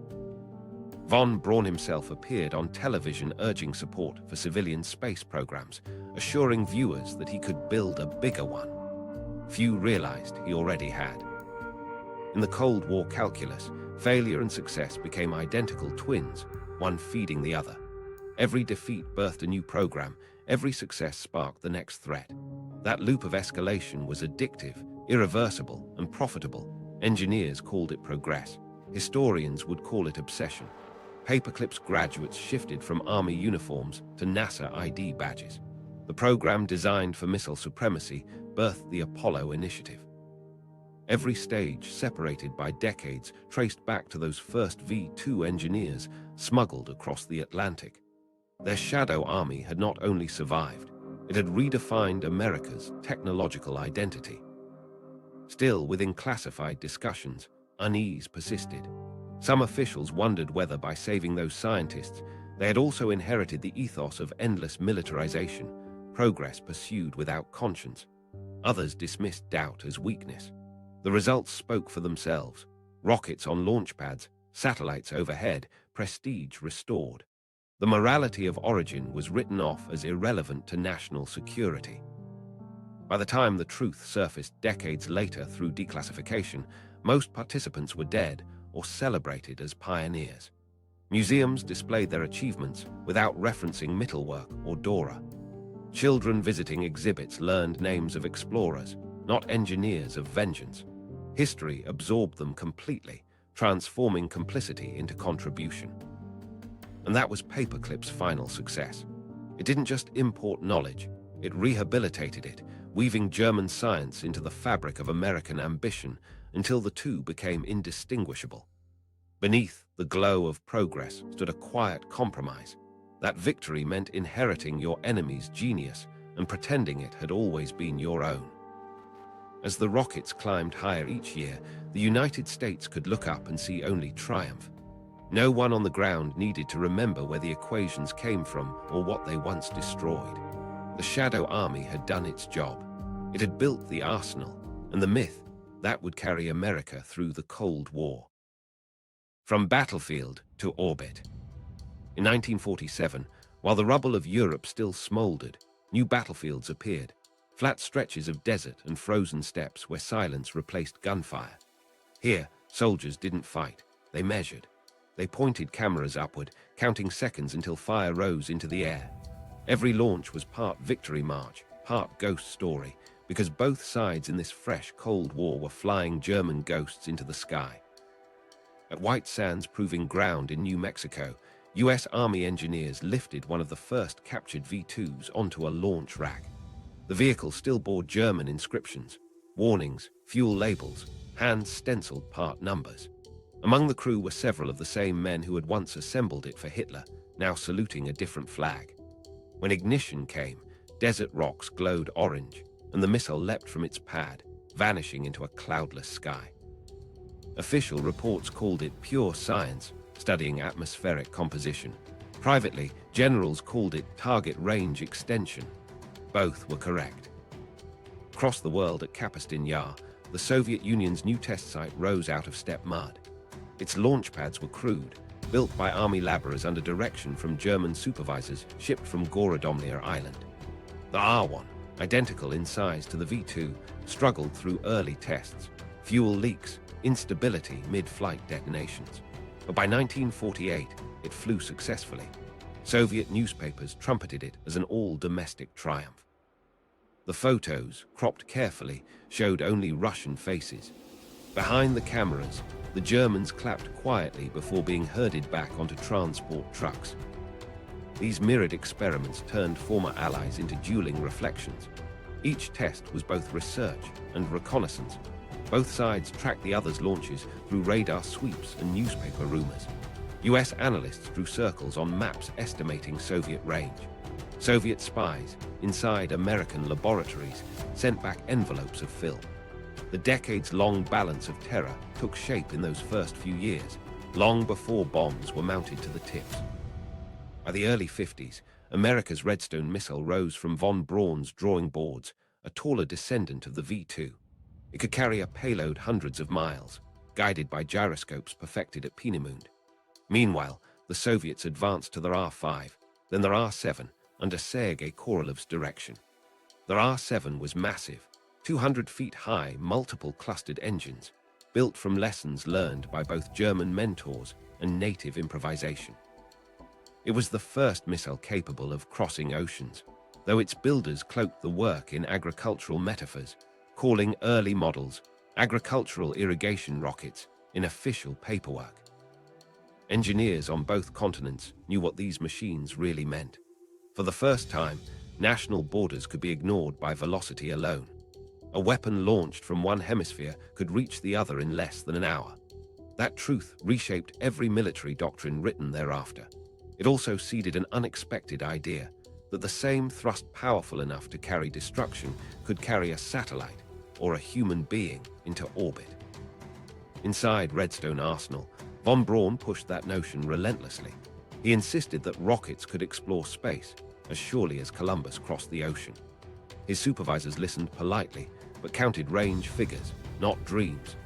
Von Braun himself appeared on television urging support for civilian space programs, assuring viewers that he could build a bigger one. Few realized he already had. In the Cold War calculus, failure and success became identical twins, one feeding the other. Every defeat birthed a new program, every success sparked the next threat. That loop of escalation was addictive, irreversible, and profitable, Engineers called it progress. Historians would call it obsession. Paperclip's graduates shifted from Army uniforms to NASA ID badges. The program designed for missile supremacy birthed the Apollo initiative. Every stage, separated by decades, traced back to those first V-2 engineers smuggled across the Atlantic. Their shadow army had not only survived, it had redefined America's technological identity. Still, within classified discussions, unease persisted. Some officials wondered whether, by saving those scientists, they had also inherited the ethos of endless militarization, progress pursued without conscience. Others dismissed doubt as weakness. The results spoke for themselves. Rockets on launchpads, satellites overhead, prestige restored. The morality of origin was written off as irrelevant to national security. By the time the truth surfaced decades later through declassification, most participants were dead or celebrated as pioneers. Museums displayed their achievements without referencing Mittelwerk or Dora. Children visiting exhibits learned names of explorers, not engineers of vengeance. History absorbed them completely, transforming complicity into contribution. And that was Paperclip's final success. It didn't just import knowledge, it rehabilitated it, weaving German science into the fabric of American ambition until the two became indistinguishable. Beneath the glow of progress stood a quiet compromise. That victory meant inheriting your enemy's genius and pretending it had always been your own. As the rockets climbed higher each year, the United States could look up and see only triumph. No one on the ground needed to remember where the equations came from or what they once destroyed. The Shadow Army had done its job. It had built the arsenal, and the myth that would carry America through the Cold War. From battlefield to orbit. In 1947, while the rubble of Europe still smoldered, new battlefields appeared. Flat stretches of desert and frozen steppes where silence replaced gunfire. Here, soldiers didn't fight, they measured. They pointed cameras upward, counting seconds until fire rose into the air. Every launch was part victory march, part ghost story, because both sides in this fresh Cold War were flying German ghosts into the sky. At White Sands Proving Ground in New Mexico, US Army engineers lifted one of the first captured V-2s onto a launch rack. The vehicle still bore German inscriptions, warnings, fuel labels, hand-stenciled part numbers. Among the crew were several of the same men who had once assembled it for Hitler, now saluting a different flag. When ignition came, desert rocks glowed orange, and the missile leapt from its pad, vanishing into a cloudless sky. Official reports called it pure science, studying atmospheric composition. Privately, generals called it target range extension. Both were correct. Across the world at Kapustin Yar, the Soviet Union's new test site rose out of steppe mud. Its launchpads were crude, built by army laborers under direction from German supervisors shipped from Gorodomlia Island. The R-1, identical in size to the V-2, struggled through early tests, fuel leaks, instability mid-flight detonations. But by 1948, it flew successfully. Soviet newspapers trumpeted it as an all-domestic triumph. The photos, cropped carefully, showed only Russian faces. Behind the cameras, the Germans clapped quietly before being herded back onto transport trucks. These mirrored experiments turned former allies into dueling reflections. Each test was both research and reconnaissance. Both sides tracked the other's launches through radar sweeps and newspaper rumors. US analysts drew circles on maps estimating Soviet range. Soviet spies, inside American laboratories, sent back envelopes of film. The decades-long balance of terror took shape in those first few years, long before bombs were mounted to the tips. By the early 50s, America's Redstone missile rose from von Braun's drawing boards, a taller descendant of the V-2. It could carry a payload hundreds of miles, guided by gyroscopes perfected at Peenemünde. Meanwhile, the Soviets advanced to their R-5, then their R-7, under Sergei Korolev's direction. Their R-7 was massive, 200 feet high, multiple clustered engines, built from lessons learned by both German mentors and native improvisation. It was the first missile capable of crossing oceans, though its builders cloaked the work in agricultural metaphors, calling early models agricultural irrigation rockets in official paperwork. Engineers on both continents knew what these machines really meant. For the first time, national borders could be ignored by velocity alone. A weapon launched from one hemisphere could reach the other in less than an hour. That truth reshaped every military doctrine written thereafter. It also seeded an unexpected idea that the same thrust powerful enough to carry destruction could carry a satellite or a human being into orbit. Inside Redstone Arsenal, von Braun pushed that notion relentlessly. He insisted that rockets could explore space as surely as Columbus crossed the ocean. His supervisors listened politely, but counted range figures, not dreams.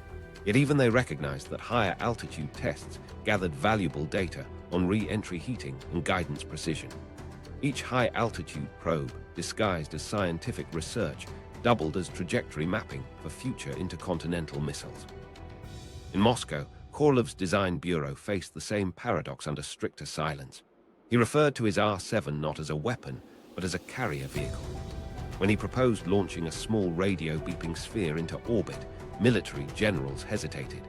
Yet even they recognized that higher altitude tests gathered valuable data on re-entry heating and guidance precision. Each high-altitude probe, disguised as scientific research, doubled as trajectory mapping for future intercontinental missiles. In Moscow, Korolev's design bureau faced the same paradox under stricter silence. He referred to his R-7 not as a weapon, but as a carrier vehicle. When he proposed launching a small radio-beeping sphere into orbit, military generals hesitated.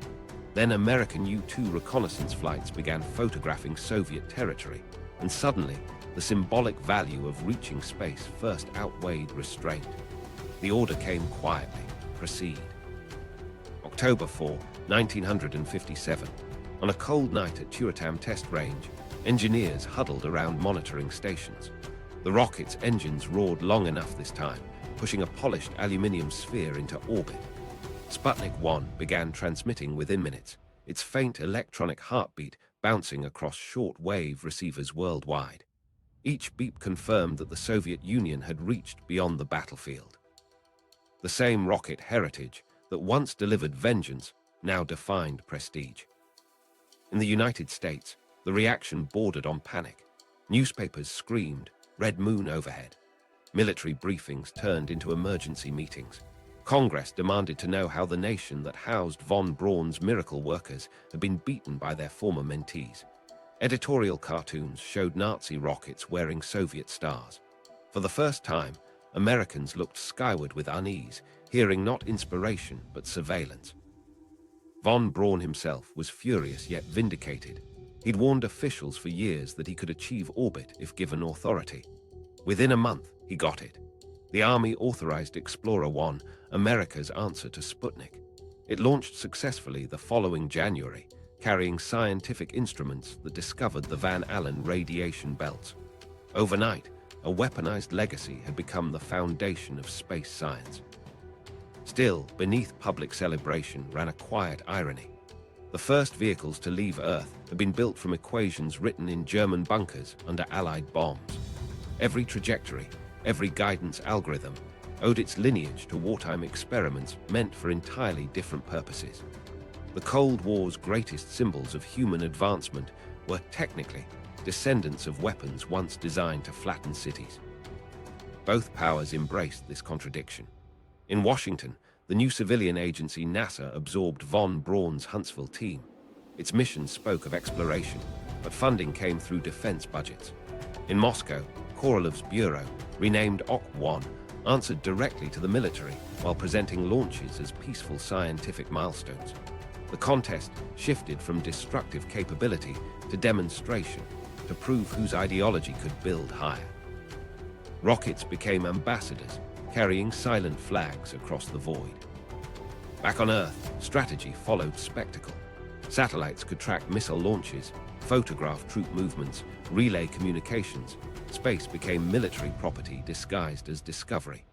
Then American U-2 reconnaissance flights began photographing Soviet territory, and suddenly, the symbolic value of reaching space first outweighed restraint. The order came quietly: proceed. October 4, 1957. On a cold night at Turatam Test Range, engineers huddled around monitoring stations. The rocket's engines roared long enough this time, pushing a polished aluminium sphere into orbit. Sputnik 1 began transmitting within minutes, its faint electronic heartbeat bouncing across short-wave receivers worldwide. Each beep confirmed that the Soviet Union had reached beyond the battlefield. The same rocket heritage that once delivered vengeance now defined prestige. In the United States, the reaction bordered on panic. Newspapers screamed, "Red Moon overhead." Military briefings turned into emergency meetings. Congress demanded to know how the nation that housed von Braun's miracle workers had been beaten by their former mentees. Editorial cartoons showed Nazi rockets wearing Soviet stars. For the first time, Americans looked skyward with unease, hearing not inspiration but surveillance. Von Braun himself was furious yet vindicated. He'd warned officials for years that he could achieve orbit if given authority. Within a month, he got it. The Army authorized Explorer 1, America's answer to Sputnik. It launched successfully the following January, carrying scientific instruments that discovered the Van Allen radiation belts. Overnight, a weaponized legacy had become the foundation of space science. Still, beneath public celebration ran a quiet irony. The first vehicles to leave Earth had been built from equations written in German bunkers under Allied bombs. Every trajectory, every guidance algorithm, owed its lineage to wartime experiments meant for entirely different purposes. The Cold War's greatest symbols of human advancement were technically descendants of weapons once designed to flatten cities. Both powers embraced this contradiction. In Washington, the new civilian agency NASA absorbed von Braun's Huntsville team. Its mission spoke of exploration, but funding came through defense budgets. In Moscow, Korolev's bureau, renamed OK-1, answered directly to the military while presenting launches as peaceful scientific milestones. The contest shifted from destructive capability to demonstration, to prove whose ideology could build higher. Rockets became ambassadors, carrying silent flags across the void. Back on Earth, strategy followed spectacle. Satellites could track missile launches, photograph troop movements, relay communications. Space became military property disguised as discovery.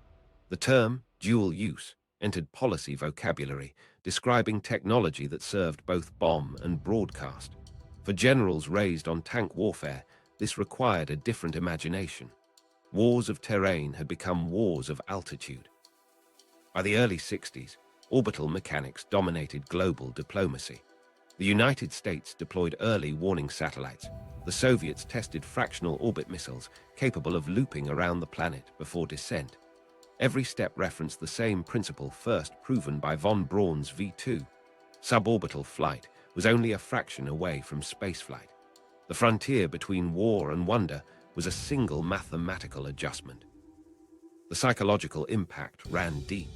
The term dual use entered policy vocabulary, describing technology that served both bomb and broadcast. For generals raised on tank warfare, this required a different imagination. Wars of terrain had become wars of altitude. By the early 60s, orbital mechanics dominated global diplomacy. The United States deployed early warning satellites. The Soviets tested fractional orbit missiles capable of looping around the planet before descent. Every step referenced the same principle first proven by von Braun's V2. Suborbital flight was only a fraction away from spaceflight. The frontier between war and wonder was a single mathematical adjustment. The psychological impact ran deep.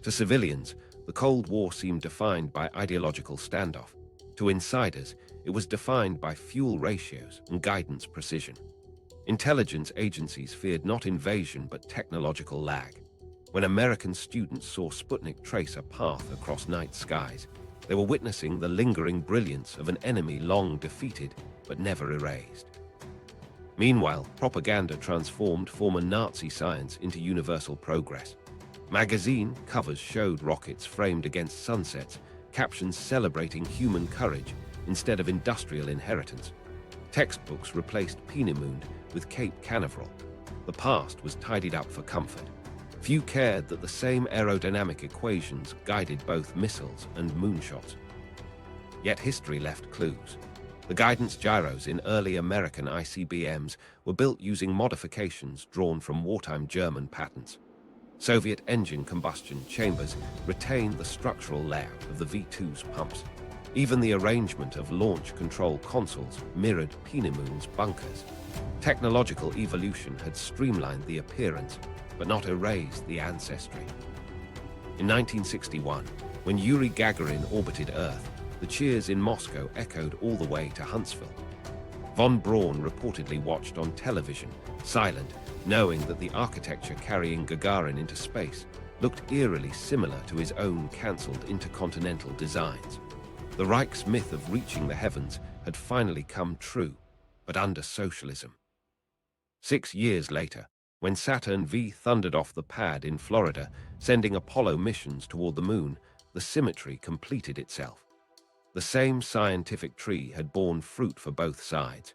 To civilians, the Cold War seemed defined by ideological standoff. To insiders, it was defined by fuel ratios and guidance precision. Intelligence agencies feared not invasion but technological lag. When American students saw Sputnik trace a path across night skies, they were witnessing the lingering brilliance of an enemy long defeated but never erased. Meanwhile, propaganda transformed former Nazi science into universal progress. Magazine covers showed rockets framed against sunsets, captions celebrating human courage instead of industrial inheritance. Textbooks replaced Peenemünde with Cape Canaveral. The past was tidied up for comfort. Few cared that the same aerodynamic equations guided both missiles and moonshots. Yet history left clues. The guidance gyros in early American ICBMs were built using modifications drawn from wartime German patents. Soviet engine combustion chambers retained the structural layout of the V-2's pumps. Even the arrangement of launch control consoles mirrored Peenemünde's bunkers. Technological evolution had streamlined the appearance, but not erased the ancestry. In 1961, when Yuri Gagarin orbited Earth, the cheers in Moscow echoed all the way to Huntsville. Von Braun reportedly watched on television, silent, knowing that the architecture carrying Gagarin into space looked eerily similar to his own cancelled intercontinental designs. The Reich's myth of reaching the heavens had finally come true, but under socialism. 6 years later, when Saturn V thundered off the pad in Florida, sending Apollo missions toward the moon, the symmetry completed itself. The same scientific tree had borne fruit for both sides.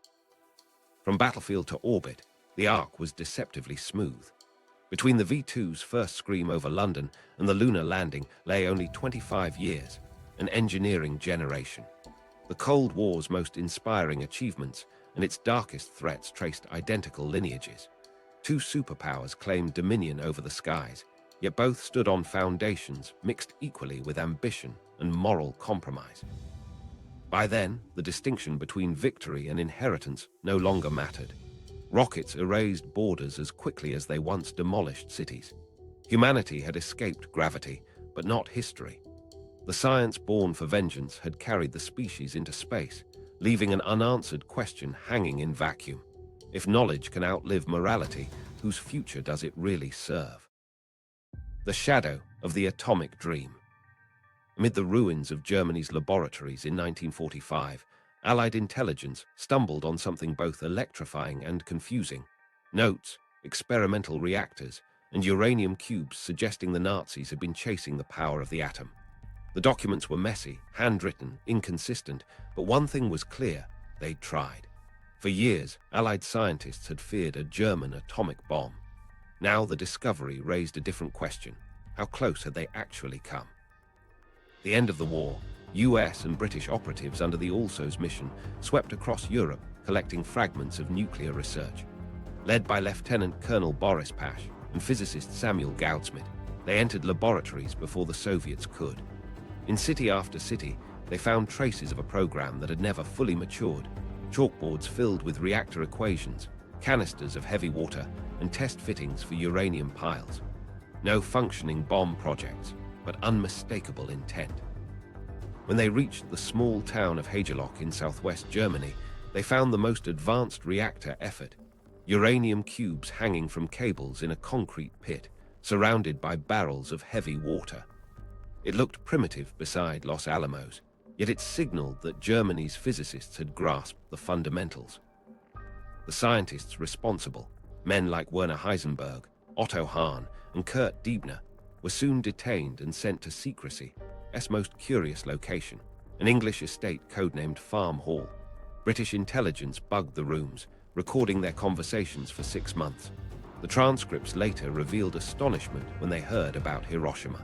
From battlefield to orbit, the arc was deceptively smooth. Between the V-2's first scream over London and the lunar landing lay only 25 years, an engineering generation. The Cold War's most inspiring achievements and its darkest threats traced identical lineages. Two superpowers claimed dominion over the skies, yet both stood on foundations mixed equally with ambition and moral compromise. By then, the distinction between victory and inheritance no longer mattered. Rockets erased borders as quickly as they once demolished cities. Humanity had escaped gravity, but not history. The science born for vengeance had carried the species into space, leaving an unanswered question hanging in vacuum. If knowledge can outlive morality, whose future does it really serve? The shadow of the atomic dream. Amid the ruins of Germany's laboratories in 1945, Allied intelligence stumbled on something both electrifying and confusing. Notes, experimental reactors, and uranium cubes suggesting the Nazis had been chasing the power of the atom. The documents were messy, handwritten, inconsistent, but one thing was clear: they'd tried. For years, Allied scientists had feared a German atomic bomb. Now the discovery raised a different question: how close had they actually come? The end of the war, US and British operatives under the ALSO's mission swept across Europe collecting fragments of nuclear research. Led by Lieutenant Colonel Boris Pash and physicist Samuel Goudsmit, they entered laboratories before the Soviets could. In city after city, they found traces of a program that had never fully matured: chalkboards filled with reactor equations, canisters of heavy water, and test fittings for uranium piles. No functioning bomb projects, but unmistakable intent. When they reached the small town of Hagelock in southwest Germany, they found the most advanced reactor effort: uranium cubes hanging from cables in a concrete pit, surrounded by barrels of heavy water. It looked primitive beside Los Alamos, yet it signaled that Germany's physicists had grasped the fundamentals. The scientists responsible, men like Werner Heisenberg, Otto Hahn, and Kurt Diebner, were soon detained and sent to secrecy's most curious location, an English estate codenamed Farm Hall. British intelligence bugged the rooms, recording their conversations for 6 months. The transcripts later revealed astonishment when they heard about Hiroshima.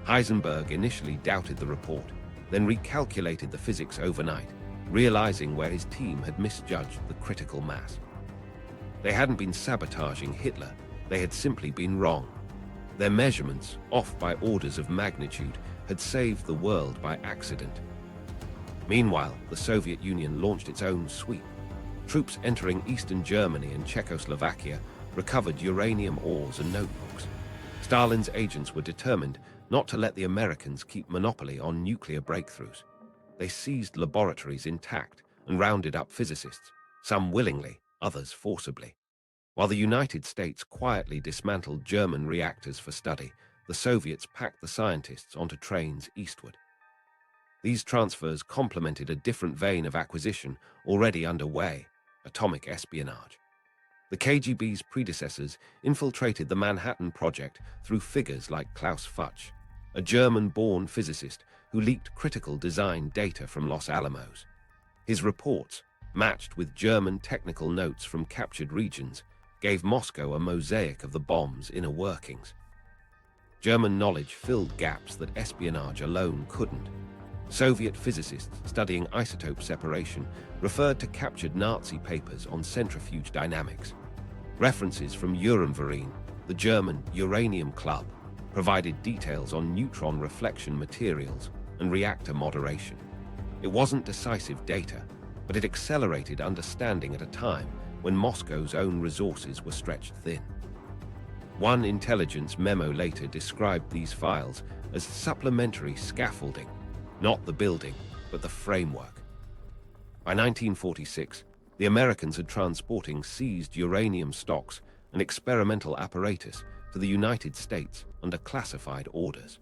Heisenberg initially doubted the report, then recalculated the physics overnight, realizing where his team had misjudged the critical mass. They hadn't been sabotaging Hitler, they had simply been wrong. Their measurements, off by orders of magnitude, had saved the world by accident. Meanwhile, the Soviet Union launched its own sweep. Troops entering eastern Germany and Czechoslovakia recovered uranium ores and notebooks. Stalin's agents were determined not to let the Americans keep monopoly on nuclear breakthroughs. They seized laboratories intact and rounded up physicists, some willingly, others forcibly. While the United States quietly dismantled German reactors for study, the Soviets packed the scientists onto trains eastward. These transfers complemented a different vein of acquisition already underway: atomic espionage. The KGB's predecessors infiltrated the Manhattan Project through figures like Klaus Fuchs, a German-born physicist who leaked critical design data from Los Alamos. His reports, matched with German technical notes from captured regions, gave Moscow a mosaic of the bomb's inner workings. German knowledge filled gaps that espionage alone couldn't. Soviet physicists studying isotope separation referred to captured Nazi papers on centrifuge dynamics. References from Uranium, the German Uranium Club, provided details on neutron reflection materials and reactor moderation. It wasn't decisive data, but it accelerated understanding at a time when Moscow's own resources were stretched thin. One intelligence memo later described these files as supplementary scaffolding, not the building, but the framework. By 1946, the Americans had transporting seized uranium stocks and experimental apparatus to the United States under classified orders.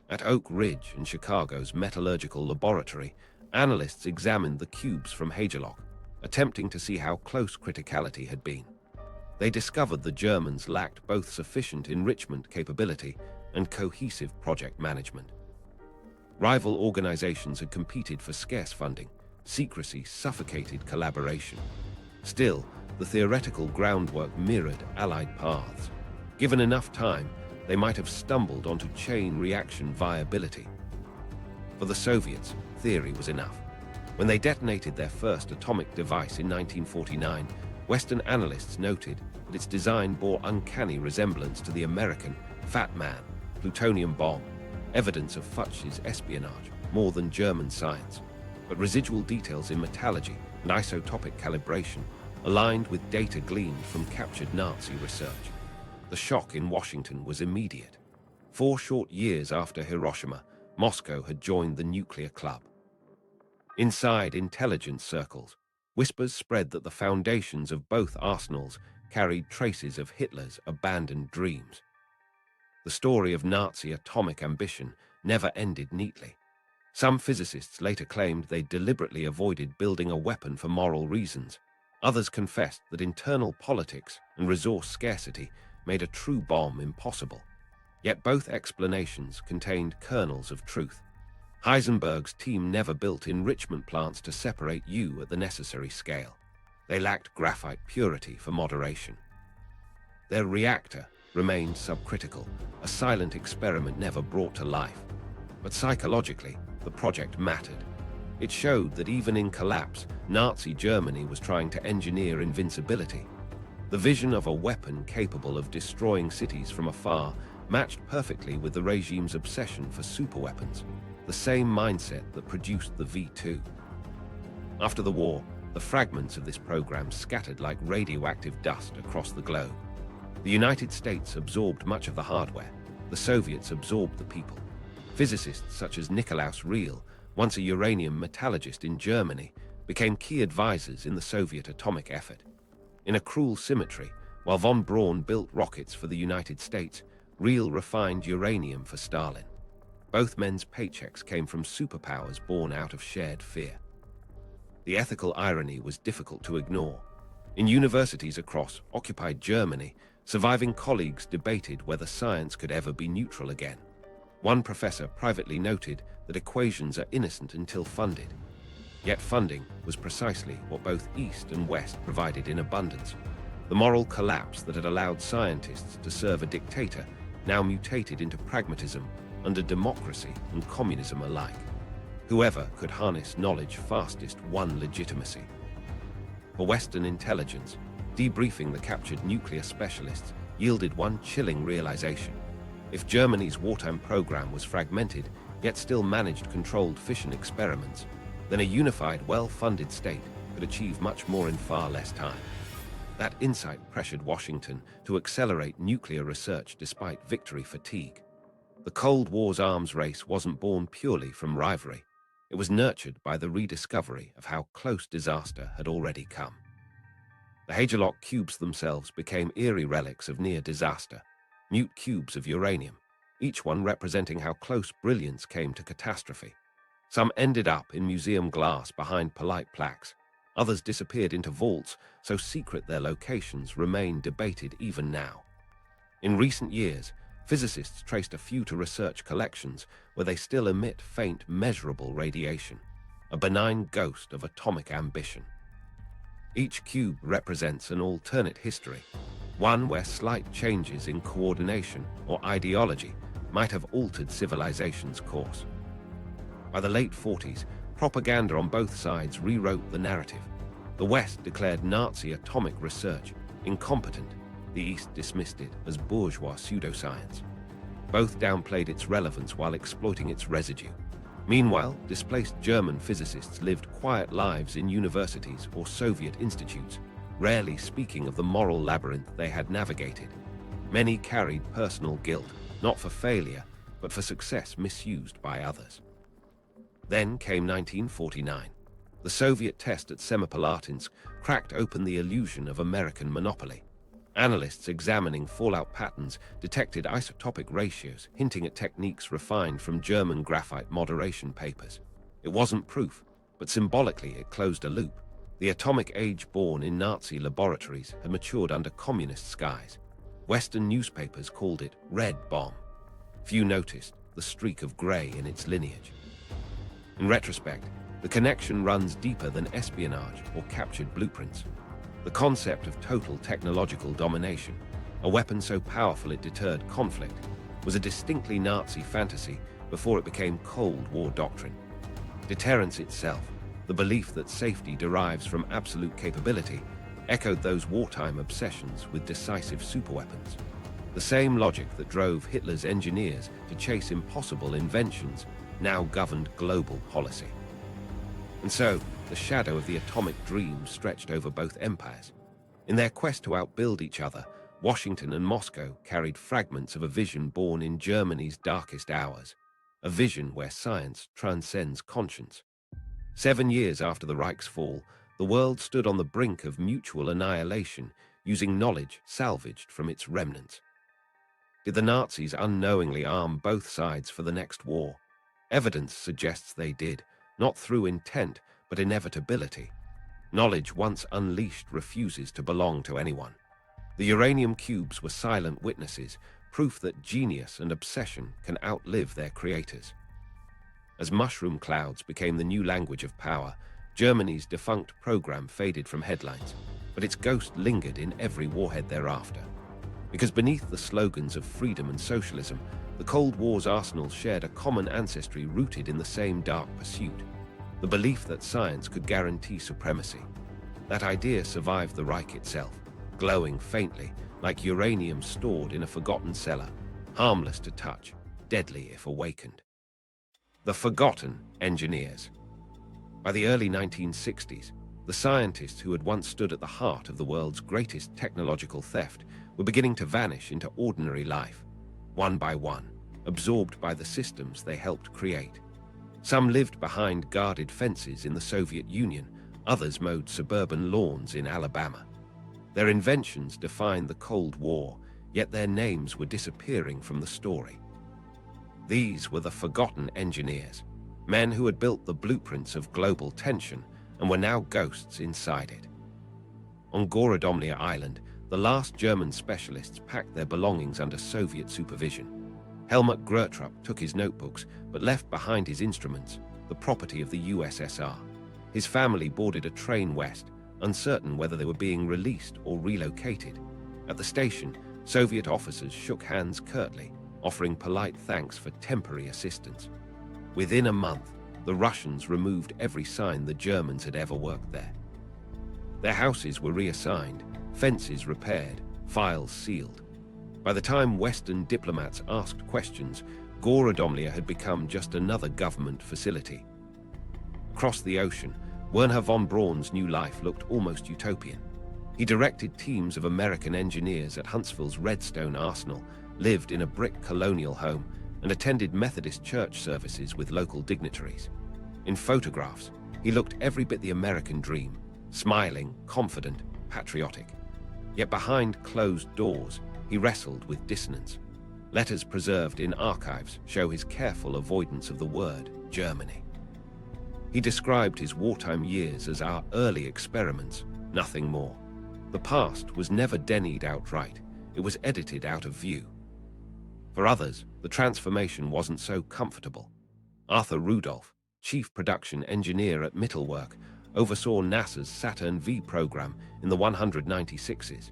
At Oak Ridge in Chicago's metallurgical laboratory, analysts examined the cubes from Hagelock, attempting to see how close criticality had been. They discovered the Germans lacked both sufficient enrichment capability and cohesive project management. Rival organizations had competed for scarce funding. Secrecy suffocated collaboration. Still, the theoretical groundwork mirrored Allied paths. Given enough time, they might have stumbled onto chain reaction viability. For the Soviets, theory was enough. When they detonated their first atomic device in 1949, Western analysts noted that its design bore uncanny resemblance to the American Fat Man plutonium bomb, evidence of Fuchs's espionage more than German science. But residual details in metallurgy and isotopic calibration aligned with data gleaned from captured Nazi research. The shock in Washington was immediate. 4 short years after Hiroshima, Moscow had joined the nuclear club. Inside intelligence circles, whispers spread that the foundations of both arsenals carried traces of Hitler's abandoned dreams. The story of Nazi atomic ambition never ended neatly. Some physicists later claimed they deliberately avoided building a weapon for moral reasons. Others confessed that internal politics and resource scarcity made a true bomb impossible. Yet both explanations contained kernels of truth. Heisenberg's team never built enrichment plants to separate U at the necessary scale. They lacked graphite purity for moderation. Their reactor remained subcritical, a silent experiment never brought to life. But psychologically, the project mattered. It showed that even in collapse, Nazi Germany was trying to engineer invincibility. The vision of a weapon capable of destroying cities from afar matched perfectly with the regime's obsession for superweapons, the same mindset that produced the V2. After the war, the fragments of this program scattered like radioactive dust across the globe. The United States absorbed much of the hardware. The Soviets absorbed the people. Physicists such as Nikolaus Riehl, once a uranium metallurgist in Germany, became key advisors in the Soviet atomic effort. In a cruel symmetry, while von Braun built rockets for the United States, Riehl refined uranium for Stalin. Both men's paychecks came from superpowers born out of shared fear. The ethical irony was difficult to ignore. In universities across occupied Germany, surviving colleagues debated whether science could ever be neutral again. One professor privately noted that equations are innocent until funded. Yet funding was precisely what both East and West provided in abundance. The moral collapse that had allowed scientists to serve a dictator now mutated into pragmatism under democracy and communism alike. Whoever could harness knowledge fastest won legitimacy. For Western intelligence, debriefing the captured nuclear specialists yielded one chilling realization. If Germany's wartime program was fragmented, yet still managed controlled fission experiments, then a unified, well-funded state could achieve much more in far less time. That insight pressured Washington to accelerate nuclear research despite victory fatigue. The Cold War's arms race wasn't born purely from rivalry. It was nurtured by the rediscovery of how close disaster had already come. The Hagelok cubes themselves became eerie relics of near disaster, mute cubes of uranium, each one representing how close brilliance came to catastrophe. Some ended up in museum glass behind polite plaques. Others disappeared into vaults, so secret their locations remain debated even now. In recent years, physicists traced a few to research collections where they still emit faint, measurable radiation, a benign ghost of atomic ambition. Each cube represents an alternate history, one where slight changes in coordination or ideology might have altered civilization's course. By the late 40s, propaganda on both sides rewrote the narrative. The West declared Nazi atomic research incompetent. The East dismissed it as bourgeois pseudoscience. Both downplayed its relevance while exploiting its residue. Meanwhile, displaced German physicists lived quiet lives in universities or Soviet institutes, rarely speaking of the moral labyrinth they had navigated. Many carried personal guilt, not for failure, but for success misused by others. Then came 1949. The Soviet test at Semipalatinsk cracked open the illusion of American monopoly. Analysts examining fallout patterns detected isotopic ratios hinting at techniques refined from German graphite moderation papers. It wasn't proof, but symbolically it closed a loop. The atomic age born in Nazi laboratories had matured under communist skies. Western newspapers called it Red Bomb. Few noticed the streak of grey in its lineage. In retrospect, the connection runs deeper than espionage or captured blueprints. The concept of total technological domination, a weapon so powerful it deterred conflict, was a distinctly Nazi fantasy before it became Cold War doctrine. Deterrence itself, the belief that safety derives from absolute capability, echoed those wartime obsessions with decisive superweapons. The same logic that drove Hitler's engineers to chase impossible inventions now governed global policy. And so, the shadow of the atomic dream stretched over both empires. In their quest to outbuild each other, Washington and Moscow carried fragments of a vision born in Germany's darkest hours, a vision where science transcends conscience. 7 years after the Reich's fall, the world stood on the brink of mutual annihilation, using knowledge salvaged from its remnants. Did the Nazis unknowingly arm both sides for the next war? Evidence suggests they did, not through intent, but inevitability. Knowledge once unleashed refuses to belong to anyone. The uranium cubes were silent witnesses, proof that genius and obsession can outlive their creators. As mushroom clouds became the new language of power, Germany's defunct program faded from headlines, but its ghost lingered in every warhead thereafter. Because beneath the slogans of freedom and socialism, the Cold War's arsenal shared a common ancestry rooted in the same dark pursuit, the belief that science could guarantee supremacy. That idea survived the Reich itself, glowing faintly like uranium stored in a forgotten cellar, harmless to touch, deadly if awakened. The forgotten engineers. By the early 1960s, the scientists who had once stood at the heart of the world's greatest technological theft were beginning to vanish into ordinary life, one by one, absorbed by the systems they helped create. Some lived behind guarded fences in the Soviet Union, others mowed suburban lawns in Alabama. Their inventions defined the Cold War, yet their names were disappearing from the story. These were the forgotten engineers, men who had built the blueprints of global tension and were now ghosts inside it. On Gorodomlia Island, the last German specialists packed their belongings under Soviet supervision. Helmut Gertrup took his notebooks, but left behind his instruments, the property of the USSR. His family boarded a train west, uncertain whether they were being released or relocated. At the station, Soviet officers shook hands curtly, offering polite thanks for temporary assistance. Within a month, the Russians removed every sign the Germans had ever worked there. Their houses were reassigned, fences repaired, files sealed. By the time Western diplomats asked questions, Gorodomlia had become just another government facility. Across the ocean, Wernher von Braun's new life looked almost utopian. He directed teams of American engineers at Huntsville's Redstone arsenal, lived in a brick colonial home, and attended Methodist church services with local dignitaries. In photographs, he looked every bit the American dream, smiling, confident, patriotic. Yet behind closed doors, he wrestled with dissonance. Letters preserved in archives show his careful avoidance of the word Germany. He described his wartime years as our early experiments, nothing more. The past was never denied outright, it was edited out of view. For others, the transformation wasn't so comfortable. Arthur Rudolph, chief production engineer at Mittelwerk, oversaw NASA's Saturn V program in the 196s.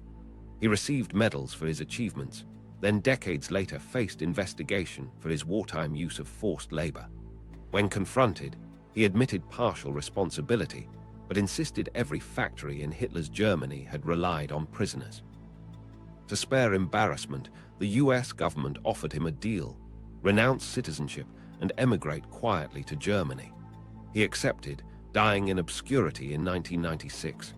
He received medals for his achievements, then decades later faced investigation for his wartime use of forced labor. When confronted, he admitted partial responsibility, but insisted every factory in Hitler's Germany had relied on prisoners. To spare embarrassment, the US government offered him a deal: renounce citizenship and emigrate quietly to Germany. He accepted, dying in obscurity in 1996.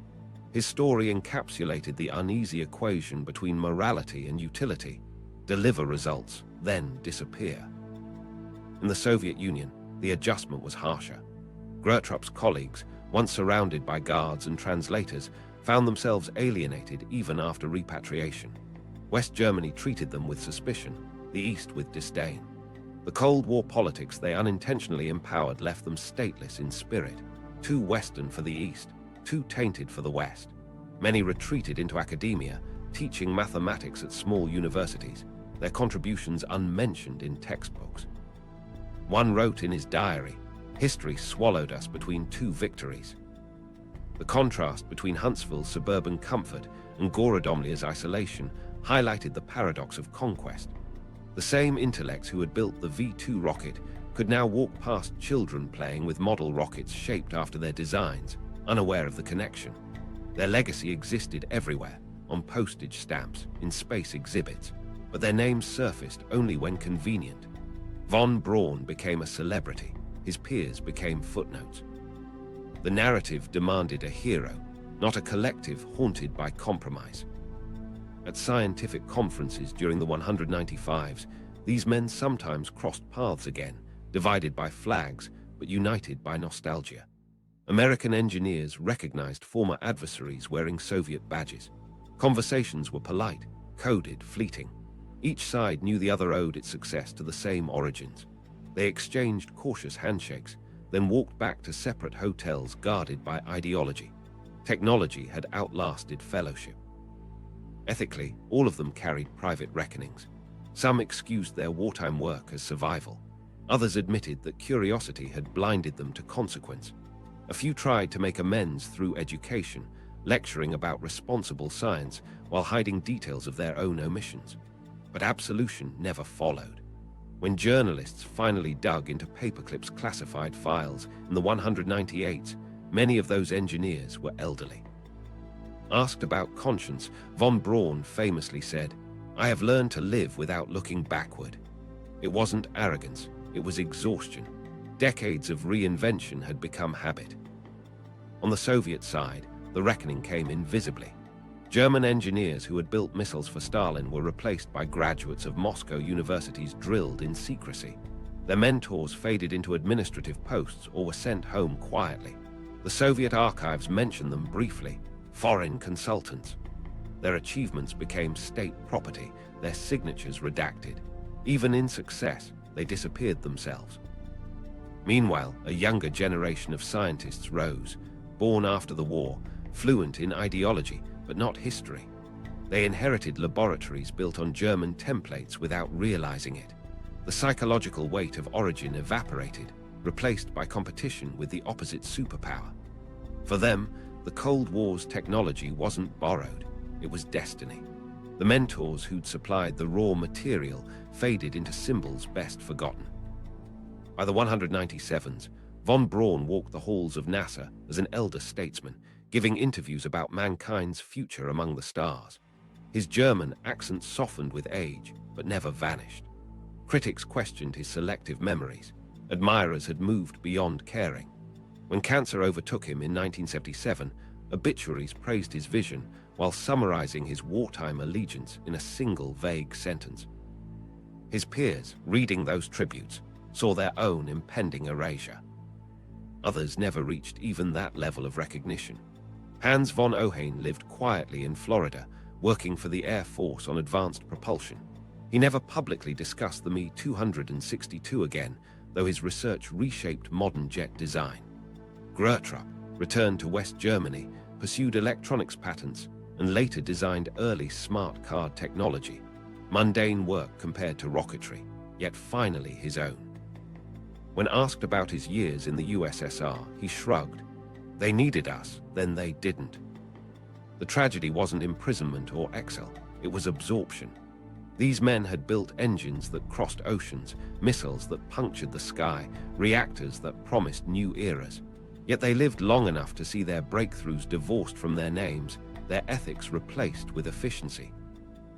His story encapsulated the uneasy equation between morality and utility: deliver results, then disappear. In the Soviet Union, the adjustment was harsher. Gertrup's colleagues, once surrounded by guards and translators, found themselves alienated even after repatriation. West Germany treated them with suspicion, the East with disdain. The Cold War politics they unintentionally empowered left them stateless in spirit, too Western for the East, too tainted for the West. Many retreated into academia, teaching mathematics at small universities, their contributions unmentioned in textbooks. One wrote in his diary, "History swallowed us between two victories." The contrast between Huntsville's suburban comfort and Gorodomlia's isolation highlighted the paradox of conquest. The same intellects who had built the V-2 rocket could now walk past children playing with model rockets shaped after their designs, unaware of the connection. Their legacy existed everywhere, on postage stamps, in space exhibits, but their names surfaced only when convenient. Von Braun became a celebrity, his peers became footnotes. The narrative demanded a hero, not a collective haunted by compromise. At scientific conferences during the 195s, these men sometimes crossed paths again, divided by flags, but united by nostalgia. American engineers recognized former adversaries wearing Soviet badges. Conversations were polite, coded, fleeting. Each side knew the other owed its success to the same origins. They exchanged cautious handshakes, then walked back to separate hotels guarded by ideology. Technology had outlasted fellowship. Ethically, all of them carried private reckonings. Some excused their wartime work as survival. Others admitted that curiosity had blinded them to consequence. A few tried to make amends through education, lecturing about responsible science while hiding details of their own omissions. But absolution never followed. When journalists finally dug into Paperclip's classified files in the 198s, many of those engineers were elderly. Asked about conscience, von Braun famously said, "I have learned to live without looking backward." It wasn't arrogance, it was exhaustion. Decades of reinvention had become habit. On the Soviet side, the reckoning came invisibly. German engineers who had built missiles for Stalin were replaced by graduates of Moscow universities drilled in secrecy. Their mentors faded into administrative posts or were sent home quietly. The Soviet archives mention them briefly: foreign consultants. Their achievements became state property, their signatures redacted. Even in success, they disappeared themselves. Meanwhile, a younger generation of scientists rose, born after the war, fluent in ideology, but not history. They inherited laboratories built on German templates without realizing it. The psychological weight of origin evaporated, replaced by competition with the opposite superpower. For them, the Cold War's technology wasn't borrowed, it was destiny. The mentors who'd supplied the raw material faded into symbols best forgotten. By the 197s, von Braun walked the halls of NASA as an elder statesman, giving interviews about mankind's future among the stars. His German accent softened with age, but never vanished. Critics questioned his selective memories. Admirers had moved beyond caring. When cancer overtook him in 1977, obituaries praised his vision while summarizing his wartime allegiance in a single vague sentence. His peers, reading those tributes, saw their own impending erasure. Others never reached even that level of recognition. Hans von Ohain lived quietly in Florida, working for the Air Force on advanced propulsion. He never publicly discussed the Me-262 again, though his research reshaped modern jet design. Gorodomlia returned to West Germany, pursued electronics patents, and later designed early smart card technology. Mundane work compared to rocketry, yet finally his own. When asked about his years in the USSR, he shrugged. They needed us, then they didn't. The tragedy wasn't imprisonment or exile, it was absorption. These men had built engines that crossed oceans, missiles that punctured the sky, reactors that promised new eras. Yet they lived long enough to see their breakthroughs divorced from their names, their ethics replaced with efficiency.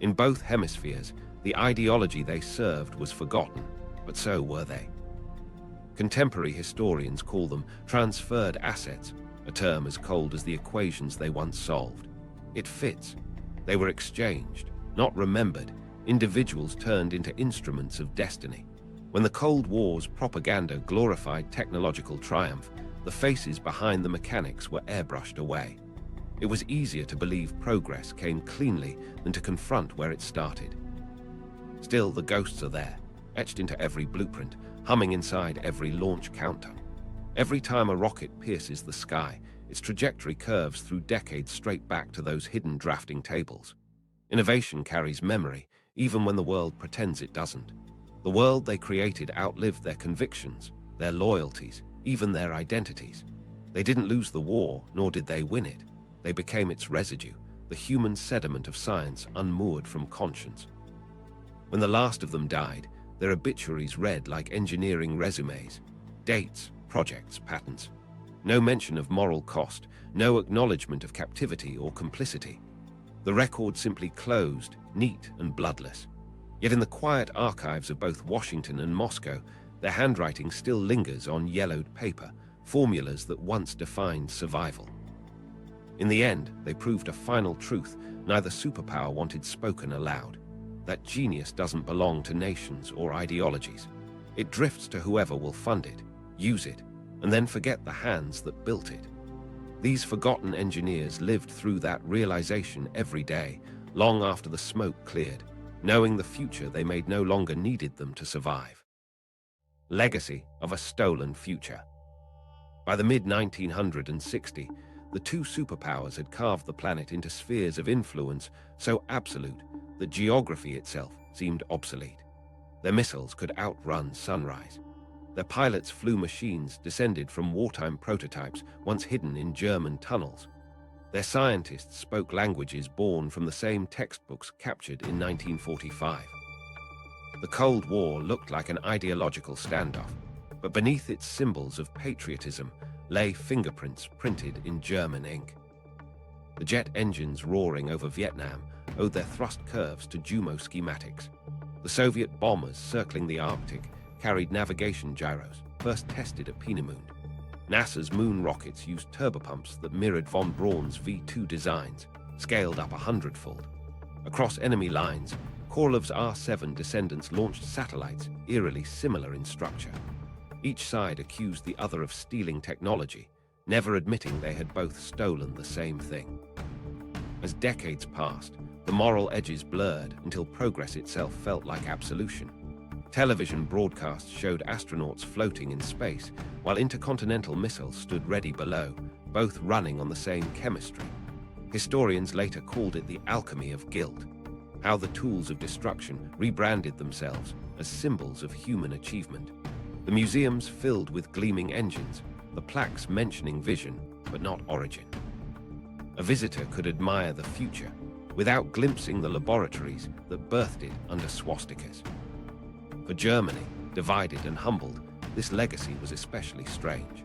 In both hemispheres, the ideology they served was forgotten, but so were they. Contemporary historians call them transferred assets, a term as cold as the equations they once solved. It fits. They were exchanged, not remembered, individuals turned into instruments of destiny. When the Cold War's propaganda glorified technological triumph, the faces behind the mechanics were airbrushed away. It was easier to believe progress came cleanly than to confront where it started. Still, the ghosts are there, etched into every blueprint, humming inside every launch countdown. Every time a rocket pierces the sky, its trajectory curves through decades straight back to those hidden drafting tables. Innovation carries memory, even when the world pretends it doesn't. The world they created outlived their convictions, their loyalties, even their identities. They didn't lose the war, nor did they win it. They became its residue, the human sediment of science unmoored from conscience. When the last of them died, their obituaries read like engineering resumes. Dates, projects, patents. No mention of moral cost, no acknowledgement of captivity or complicity. The record simply closed, neat and bloodless. Yet in the quiet archives of both Washington and Moscow, their handwriting still lingers on yellowed paper, formulas that once defined survival. In the end, they proved a final truth neither superpower wanted spoken aloud. That genius doesn't belong to nations or ideologies. It drifts to whoever will fund it, use it, and then forget the hands that built it. These forgotten engineers lived through that realization every day, long after the smoke cleared, knowing the future they made no longer needed them to survive. Legacy of a stolen future. By the mid-1960s, the two superpowers had carved the planet into spheres of influence so absolute that geography itself seemed obsolete. Their missiles could outrun sunrise. Their pilots flew machines descended from wartime prototypes once hidden in German tunnels. Their scientists spoke languages born from the same textbooks captured in 1945. The Cold War looked like an ideological standoff, but beneath its symbols of patriotism lay fingerprints printed in German ink. The jet engines roaring over Vietnam owed their thrust curves to Jumo schematics. The Soviet bombers circling the Arctic carried navigation gyros, first tested at Peenemünde. NASA's moon rockets used turbopumps that mirrored von Braun's V-2 designs, scaled up 100-fold. Across enemy lines, Korolev's R-7 descendants launched satellites eerily similar in structure. Each side accused the other of stealing technology, never admitting they had both stolen the same thing. As decades passed, the moral edges blurred until progress itself felt like absolution. Television broadcasts showed astronauts floating in space, while intercontinental missiles stood ready below, both running on the same chemistry. Historians later called it the alchemy of guilt, how the tools of destruction rebranded themselves as symbols of human achievement. The museums filled with gleaming engines, the plaques mentioning vision, but not origin. A visitor could admire the future without glimpsing the laboratories that birthed it under swastikas. For Germany, divided and humbled, this legacy was especially strange.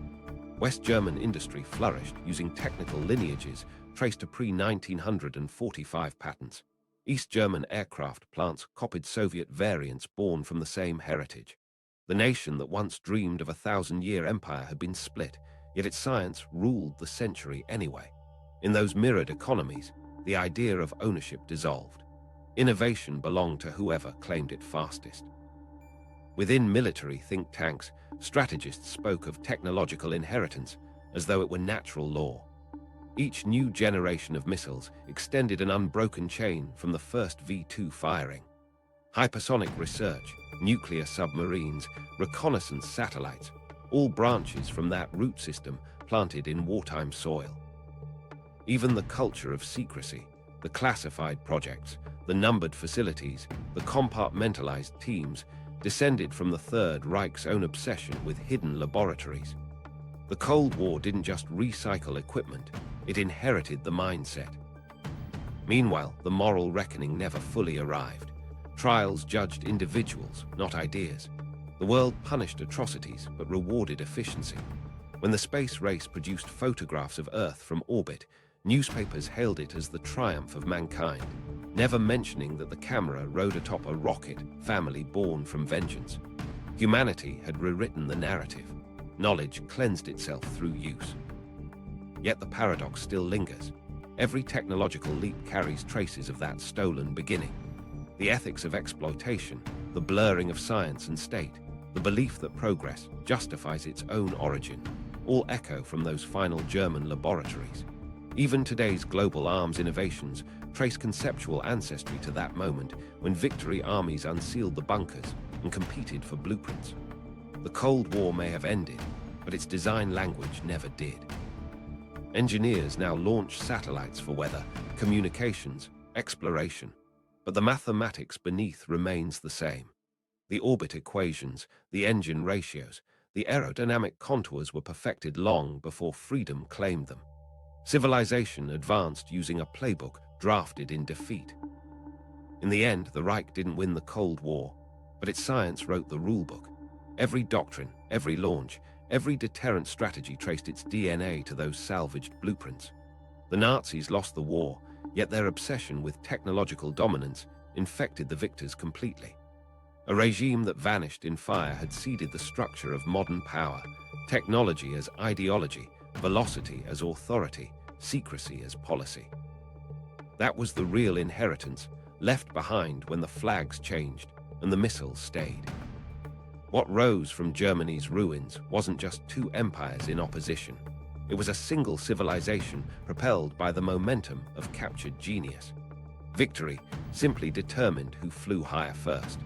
West German industry flourished using technical lineages traced to pre-1945 patents. East German aircraft plants copied Soviet variants born from the same heritage. The nation that once dreamed of a 1,000-year empire had been split, yet its science ruled the century anyway. In those mirrored economies, the idea of ownership dissolved. Innovation belonged to whoever claimed it fastest. Within military think tanks, strategists spoke of technological inheritance as though it were natural law. Each new generation of missiles extended an unbroken chain from the first V2 firing. Hypersonic research, nuclear submarines, reconnaissance satellites, all branches from that root system planted in wartime soil. Even the culture of secrecy, the classified projects, the numbered facilities, the compartmentalized teams, descended from the Third Reich's own obsession with hidden laboratories. The Cold War didn't just recycle equipment, it inherited the mindset. Meanwhile, the moral reckoning never fully arrived. Trials judged individuals, not ideas. The world punished atrocities but rewarded efficiency. When the space race produced photographs of Earth from orbit, newspapers hailed it as the triumph of mankind, never mentioning that the camera rode atop a rocket family born from vengeance. Humanity had rewritten the narrative. Knowledge cleansed itself through use. Yet the paradox still lingers. Every technological leap carries traces of that stolen beginning. The ethics of exploitation, the blurring of science and state, the belief that progress justifies its own origin, all echo from those final German laboratories. Even today's global arms innovations trace conceptual ancestry to that moment when victory armies unsealed the bunkers and competed for blueprints. The Cold War may have ended, but its design language never did. Engineers now launch satellites for weather, communications, exploration, but the mathematics beneath remains the same. The orbit equations, the engine ratios, the aerodynamic contours were perfected long before freedom claimed them. Civilization advanced using a playbook drafted in defeat. In the end, the Reich didn't win the Cold War, but its science wrote the rulebook. Every doctrine, every launch, every deterrent strategy traced its DNA to those salvaged blueprints. The Nazis lost the war, yet their obsession with technological dominance infected the victors completely. A regime that vanished in fire had seeded the structure of modern power, technology as ideology, velocity as authority, secrecy as policy. That was the real inheritance, left behind when the flags changed and the missiles stayed. What rose from Germany's ruins wasn't just two empires in opposition. It was a single civilization propelled by the momentum of captured genius. Victory simply determined who flew higher first.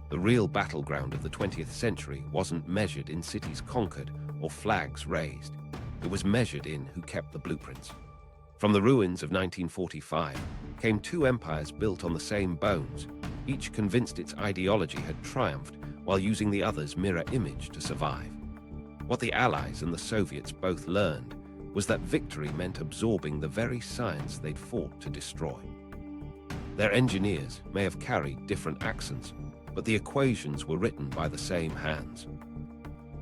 The real battleground of the 20th century wasn't measured in cities conquered or flags raised. It was measured in who kept the blueprints. From the ruins of 1945 came two empires built on the same bones, each convinced its ideology had triumphed while using the other's mirror image to survive. What the Allies and the Soviets both learned was that victory meant absorbing the very science they'd fought to destroy. Their engineers may have carried different accents, but the equations were written by the same hands.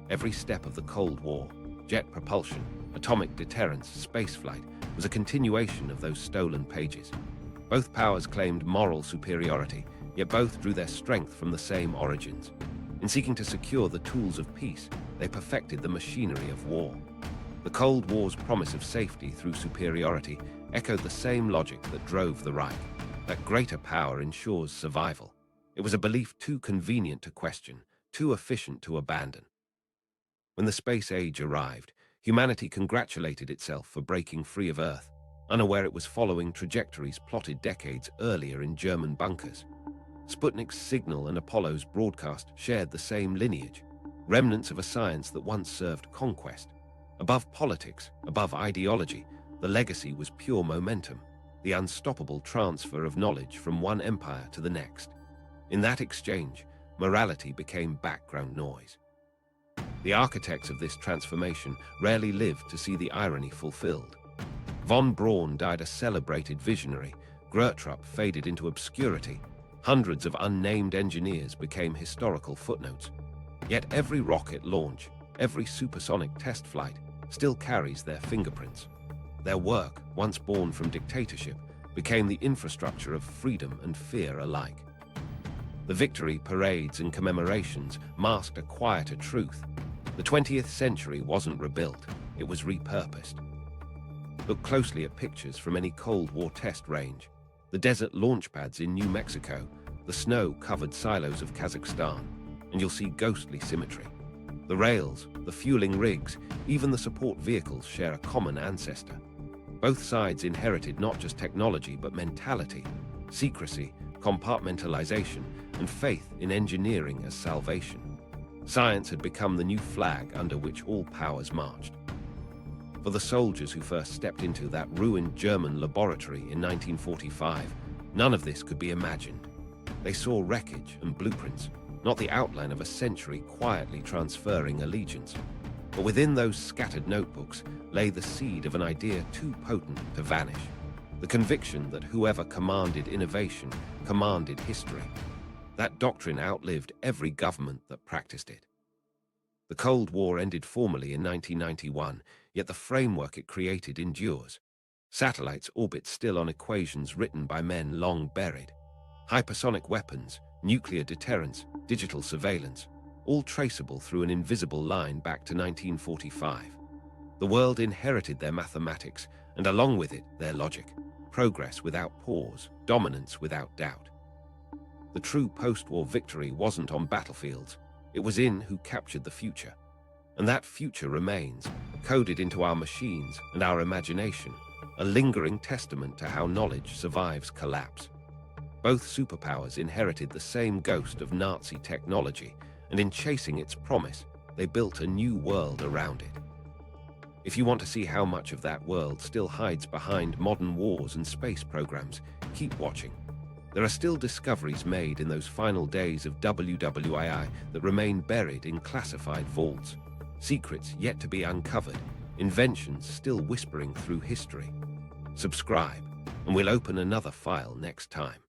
Every step of the Cold War, jet propulsion, atomic deterrence, spaceflight, was a continuation of those stolen pages. Both powers claimed moral superiority, yet both drew their strength from the same origins. In seeking to secure the tools of peace, they perfected the machinery of war. The Cold War's promise of safety through superiority echoed the same logic that drove the Reich, that greater power ensures survival. It was a belief too convenient to question, too efficient to abandon. When the space age arrived, humanity congratulated itself for breaking free of Earth, unaware it was following trajectories plotted decades earlier in German bunkers. Sputnik's signal and Apollo's broadcast shared the same lineage, remnants of a science that once served conquest. Above politics, above ideology, the legacy was pure momentum, the unstoppable transfer of knowledge from one empire to the next. In that exchange, morality became background noise. The architects of this transformation rarely lived to see the irony fulfilled. Von Braun died a celebrated visionary, Gorodomlia faded into obscurity, hundreds of unnamed engineers became historical footnotes. Yet every rocket launch, every supersonic test flight, still carries their fingerprints. Their work, once born from dictatorship, became the infrastructure of freedom and fear alike. The victory parades and commemorations masked a quieter truth. The 20th century wasn't rebuilt, it was repurposed. Look closely at pictures from any Cold War test range. The desert launchpads in New Mexico, the snow-covered silos of Kazakhstan, and you'll see ghostly symmetry. The rails, the fueling rigs, even the support vehicles share a common ancestor. Both sides inherited not just technology but mentality, secrecy, compartmentalization, and faith in engineering as salvation. Science had become the new flag under which all powers marched. For the soldiers who first stepped into that ruined German laboratory in 1945, none of this could be imagined. They saw wreckage and blueprints, not the outline of a century quietly transferring allegiance. But within those scattered notebooks lay the seed of an idea too potent to vanish. The conviction that whoever commanded innovation commanded history. That doctrine outlived every government that practiced it. The Cold War ended formally in 1991, yet the framework it created endures. Satellites orbit still on equations written by men long buried. Hypersonic weapons, nuclear deterrence, digital surveillance, all traceable through an invisible line back to 1945. The world inherited their mathematics, and along with it, their logic. Progress without pause, dominance without doubt. The true post-war victory wasn't on battlefields, it was in who captured the future. And that future remains, coded into our machines and our imagination, a lingering testament to how knowledge survives collapse. Both superpowers inherited the same ghost of Nazi technology, and in chasing its promise, they built a new world around it. If you want to see how much of that world still hides behind modern wars and space programs, keep watching. There are still discoveries made in those final days of WWII that remain buried in classified vaults. Secrets yet to be uncovered, inventions still whispering through history. Subscribe, and we'll open another file next time.